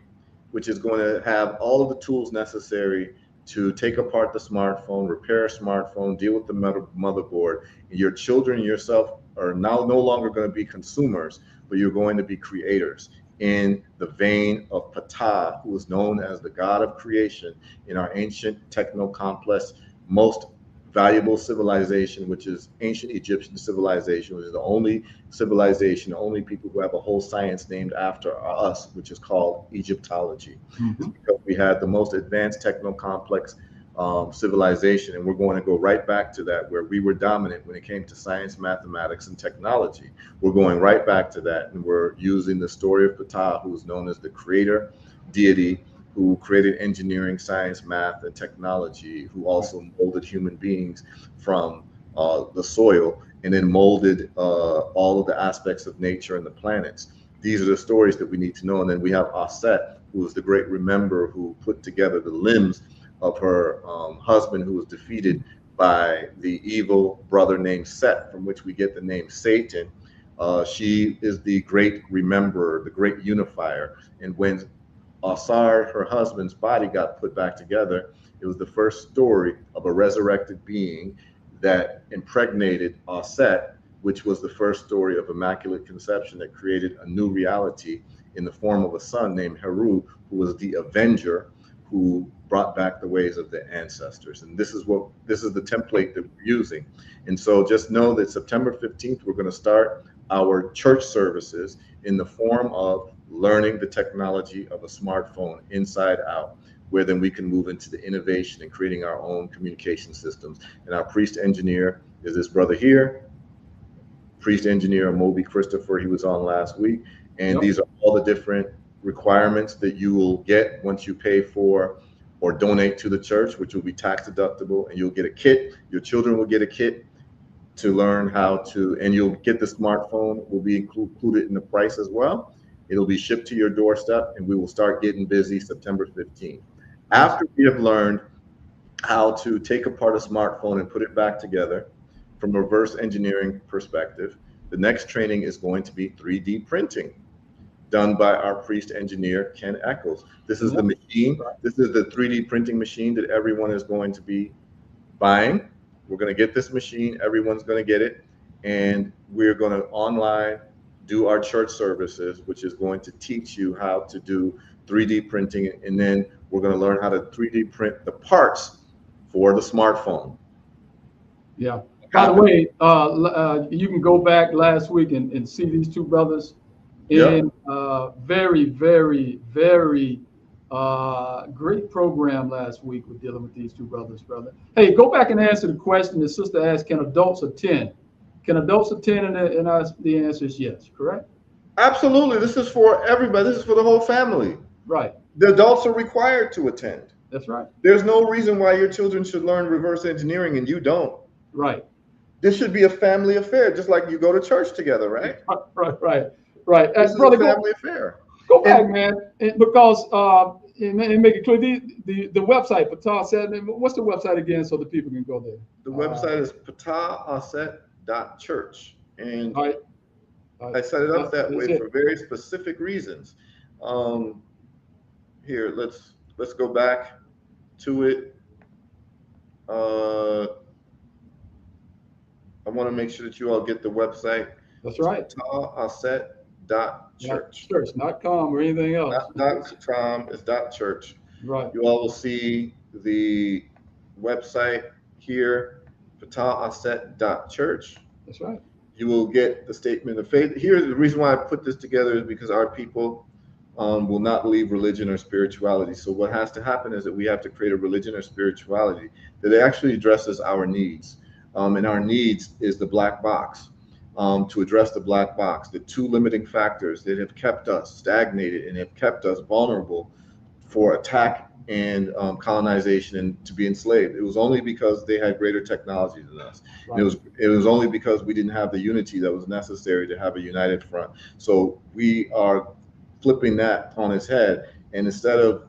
Speaker 2: which is going to have all of the tools necessary to take apart the smartphone, repair a smartphone, deal with the motherboard. And your children and yourself are now no longer going to be consumers, but you're going to be creators in the vein of Ptah, who is known as the god of creation in our ancient techno-complex, most valuable civilization, which is ancient Egyptian civilization, which is the only civilization, the only people who have a whole science named after us, which is called Egyptology. It's because we had the most advanced techno-complex civilization, and we're going to go right back to that, where we were dominant when it came to science, mathematics, and technology. We're going right back to that, and we're using the story of Ptah, who is known as the creator deity, who created engineering, science, math, and technology, who also molded human beings from the soil, and then molded all of the aspects of nature and the planets. These are the stories that we need to know. And then we have Aset, who is the great rememberer, who put together the limbs of her husband, who was defeated by the evil brother named Set, from which we get the name Satan. She is the great rememberer, the great unifier. And when Asar, her husband's body, got put back together, it was the first story of a resurrected being that impregnated Aset, which was the first story of immaculate conception that created a new reality in the form of a son named Heru, who was the avenger, who brought back the ways of the ancestors. And this is the template that we're using. And so just know that September 15th, we're going to start our church services in the form of learning the technology of a smartphone inside out. where then we can move into the innovation and creating our own communication systems. And our priest engineer is this brother here, priest engineer Moby Christopher. He was on last week. And these are all the different requirements that you will get once you pay for or donate to the church, which will be tax deductible, and you'll get a kit. Your children will get a kit to learn how to, and you'll get the smartphone, will be included in the price as well. It'll be shipped to your doorstep, and we will start getting busy September 15th. After we have learned how to take apart a smartphone and put it back together from a reverse engineering perspective, the next training is going to be 3D printing, done by our priest engineer, Ken Eccles. This is the machine. This is the 3D printing machine that everyone is going to be buying. We're going to get this machine. Everyone's going to get it. And we're going to online do our church services, which is going to teach you how to do 3D printing. And then we're going to learn how to 3D print the parts for the smartphone.
Speaker 1: Yeah. By the way, you can go back last week and see these two brothers in very, very, very great program last week with dealing with these two brothers, brother. Hey, go back and answer the question the sister asked, can adults attend? Can adults attend? And the answer is yes, correct?
Speaker 2: Absolutely. This is for everybody. This is for the whole family.
Speaker 1: Right.
Speaker 2: The adults are required to attend.
Speaker 1: That's right.
Speaker 2: There's no reason why your children should learn reverse engineering and you don't.
Speaker 1: Right.
Speaker 2: This should be a family affair, just like you go to church together, right?
Speaker 1: Right.
Speaker 2: This is
Speaker 1: brother,
Speaker 2: a family affair.
Speaker 1: Go back, man, because and make it clear. The website, Patah said, what's the website again, so the people can go there?
Speaker 2: The website is patahaset.church, and I set it up that way for very specific reasons. Here, let's go back to it. I want to make sure that you all get the website.
Speaker 1: That's right.
Speaker 2: patahaset.church.
Speaker 1: Church, not com or anything else.
Speaker 2: Not .com, it's .church.
Speaker 1: Right.
Speaker 2: You all will see the website here, patahaset.church.
Speaker 1: That's right.
Speaker 2: You will get the statement of faith. Here's the reason why I put this together, is because our people will not leave religion or spirituality. So what has to happen is that we have to create a religion or spirituality that actually addresses our needs. And our needs is the black box. To address the black box, the two limiting factors that have kept us stagnated and have kept us vulnerable for attack and colonization and to be enslaved. It was only because they had greater technology than us. Right. It was only because we didn't have the unity that was necessary to have a united front. So we are flipping that on its head, and instead of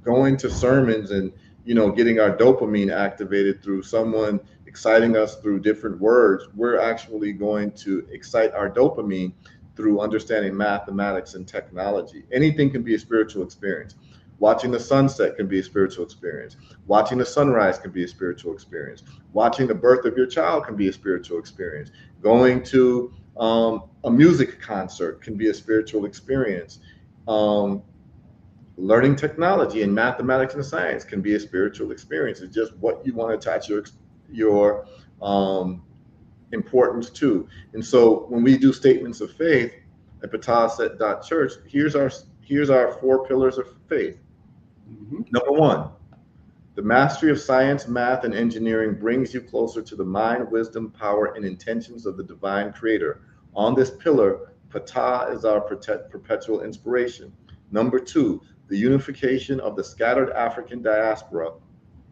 Speaker 2: going to sermons and getting our dopamine activated through someone exciting us through different words, we're actually going to excite our dopamine through understanding mathematics and technology. Anything can be a spiritual experience. Watching the sunset can be a spiritual experience. Watching the sunrise can be a spiritual experience. Watching the birth of your child can be a spiritual experience. Going to a music concert can be a spiritual experience. Learning technology and mathematics and science can be a spiritual experience. It's just what you want to attach your importance to. And so when we do statements of faith at patahaset.church, here's our 4 pillars of faith. Mm-hmm. Number 1, the mastery of science, math, and engineering brings you closer to the mind, wisdom, power, and intentions of the divine creator. On this pillar, Patah is our perpetual inspiration. Number 2, the unification of the scattered African diaspora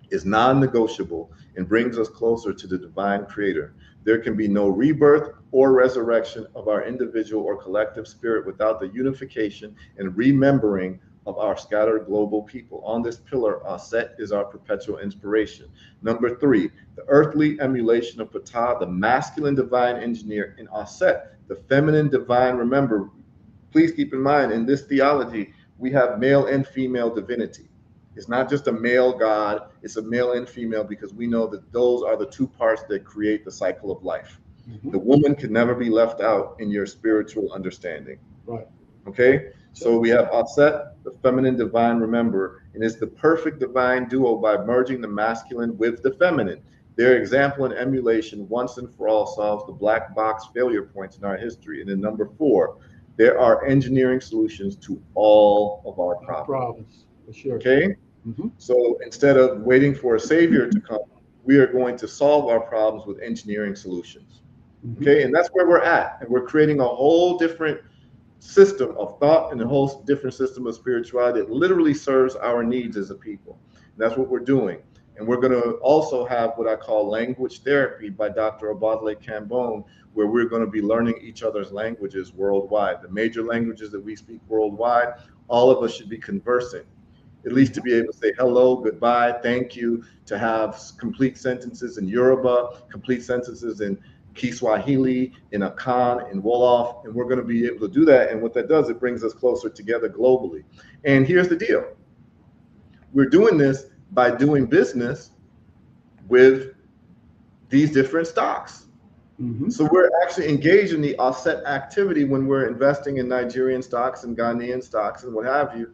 Speaker 2: is non-negotiable and brings us closer to the divine creator. There can be no rebirth or resurrection of our individual or collective spirit without the unification and remembering of our scattered global people. On this pillar, Aset is our perpetual inspiration. Number 3, the earthly emulation of Patah, the masculine divine engineer, and Aset, the feminine divine. Remember, please keep in mind, in this theology, we have male and female divinity. It's not just a male God, it's a male and female, because we know that those are the 2 parts that create the cycle of life. Mm-hmm. The woman can never be left out in your spiritual understanding.
Speaker 1: Right.
Speaker 2: Okay? So we have Aset, the feminine divine, remember, and it's the perfect divine duo by merging the masculine with the feminine. Their example and emulation once and for all solves the black box failure points in our history. And then number 4, there are engineering solutions to all of our problems.
Speaker 1: For sure.
Speaker 2: Okay. So instead of waiting for a savior to come, we are going to solve our problems with engineering solutions. Okay. And that's where we're at. And we're creating a whole different system of thought and a whole different system of spirituality that literally serves our needs as a people. And that's what we're doing. And we're going to also have what I call language therapy by Dr. Obadale Cambone, where we're going to be learning each other's languages worldwide. The major languages that we speak worldwide, all of us should be conversing, at least to be able to say hello, goodbye, thank you, to have complete sentences in Yoruba, complete sentences in Kiswahili, in Akan, in Wolof, and we're going to be able to do that. And what that does, it brings us closer together globally. And here's the deal. We're doing this by doing business with these different stocks. So we're actually engaged in the offset activity when we're investing in Nigerian stocks and Ghanaian stocks and what have you.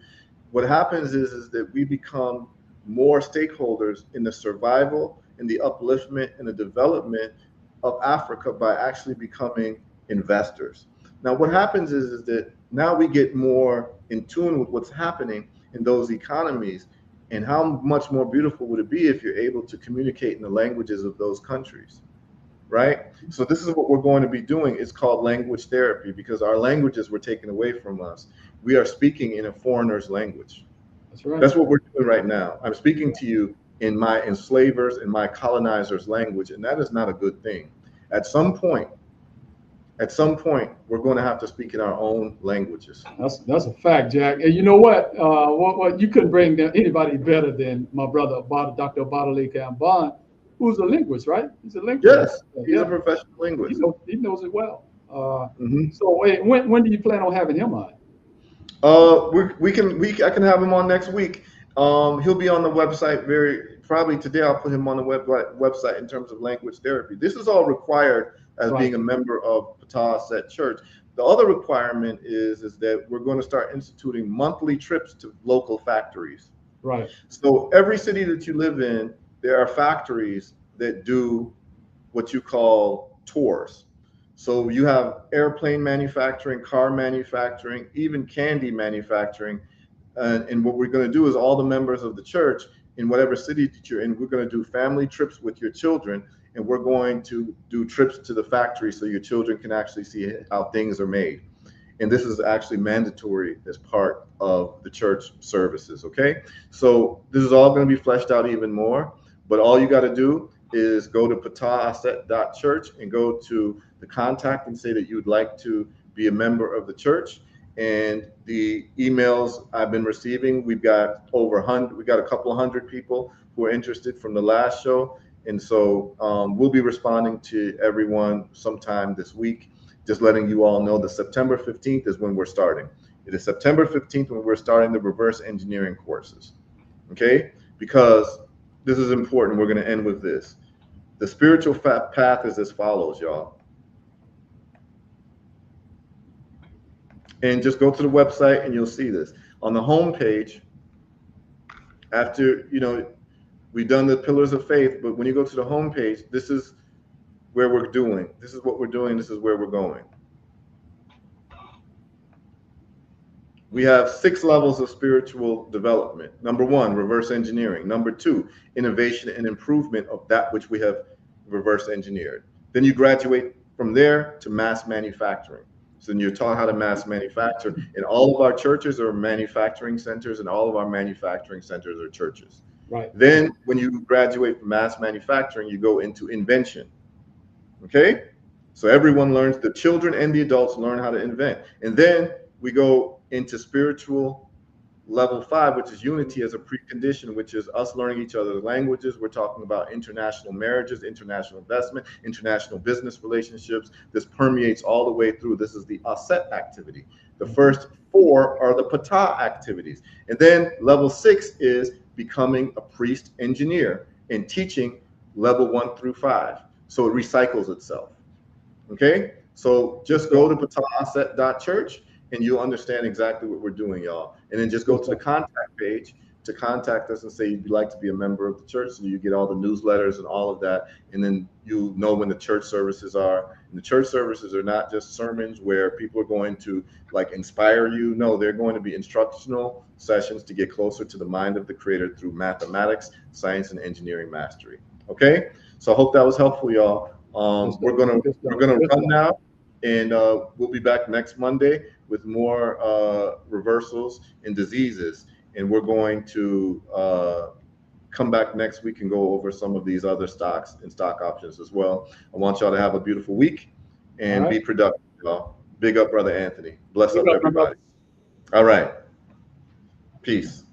Speaker 2: What happens is that we become more stakeholders in the survival and the upliftment and the development of Africa by actually becoming investors. Now, what happens is that now we get more in tune with what's happening in those economies, and how much more beautiful would it be if you're able to communicate in the languages of those countries, right? So this is what we're going to be doing. It's called language therapy, because our languages were taken away from us. We are speaking in a foreigner's language.
Speaker 1: That's right.
Speaker 2: That's what we're doing right now. I'm speaking to you in my enslavers and my colonizers' language, and that is not a good thing. At some point, we're going to have to speak in our own languages.
Speaker 1: That's a fact, Jack. And you know what? What you couldn't bring anybody better than my brother, Dr. Obadale Cambone, who's a linguist, right? He's a linguist.
Speaker 2: Yes, he's a professional linguist.
Speaker 1: He knows it well. So wait, when do you plan on having him on?
Speaker 2: I can have him on next week. He'll be on the website probably today. I'll put him on the website in terms of language therapy. This is all required as being a member of Patah Set Church. The other requirement is that we're going to start instituting monthly trips to local factories.
Speaker 1: Right.
Speaker 2: So every city that you live in, there are factories that do what you call tours. So you have airplane manufacturing, car manufacturing, even candy manufacturing. And what we're going to do is all the members of the church in whatever city that you're in, we're going to do family trips with your children, and we're going to do trips to the factory so your children can actually see how things are made. And this is actually mandatory as part of the church services, okay? So this is all going to be fleshed out even more, but all you got to do is go to patahaset.church and go to the contact and say that you would like to be a member of the church. And the emails I've been receiving, we've got a couple of hundred people who are interested from the last show. And so we'll be responding to everyone sometime this week, just letting you all know that September 15th is when we're starting. It is September 15th when we're starting the reverse engineering courses, okay? Because this is important. We're going to end with this. The spiritual path is as follows, y'all. And just go to the website and you'll see this. On the home page, after, we've done the pillars of faith, but when you go to the home page, this is where we're doing. This is what we're doing. This is where we're going. We have 6 levels of spiritual development. Number 1, reverse engineering. Number 2, innovation and improvement of that which we have reverse engineered. Then you graduate from there to mass manufacturing. So you're taught how to mass manufacture. And all of our churches are manufacturing centers, and all of our manufacturing centers are churches.
Speaker 1: Right.
Speaker 2: Then when you graduate from mass manufacturing, you go into invention. Okay? So everyone learns, the children and the adults learn how to invent. And then we go into spiritual level 5, which is unity as a precondition, which is us learning each other's languages. We're talking about international marriages, international investment, international business relationships. This permeates all the way through. This is the Aset activity. The first 4 are the Patah activities. And then level 6 is becoming a priest engineer and teaching level 1 through 5. So it recycles itself. Okay? So just go to patahaset.church and you'll understand exactly what we're doing, y'all. And then just go to the contact page to contact us and say you'd like to be a member of the church, so you get all the newsletters and all of that, and then you know when the church services are. And the church services are not just sermons where people are going to like inspire you. No, they're going to be instructional sessions to get closer to the mind of the Creator through mathematics, science, and engineering mastery. Okay, so I hope that was helpful, y'all. We're gonna run now, and we'll be back next Monday with more reversals and diseases, and we're going to come back next week and go over some of these other stocks and stock options as well. I want y'all to have a beautiful week and be productive, y'all. Big up, Brother Anthony. Bless up, everybody. All right. Peace.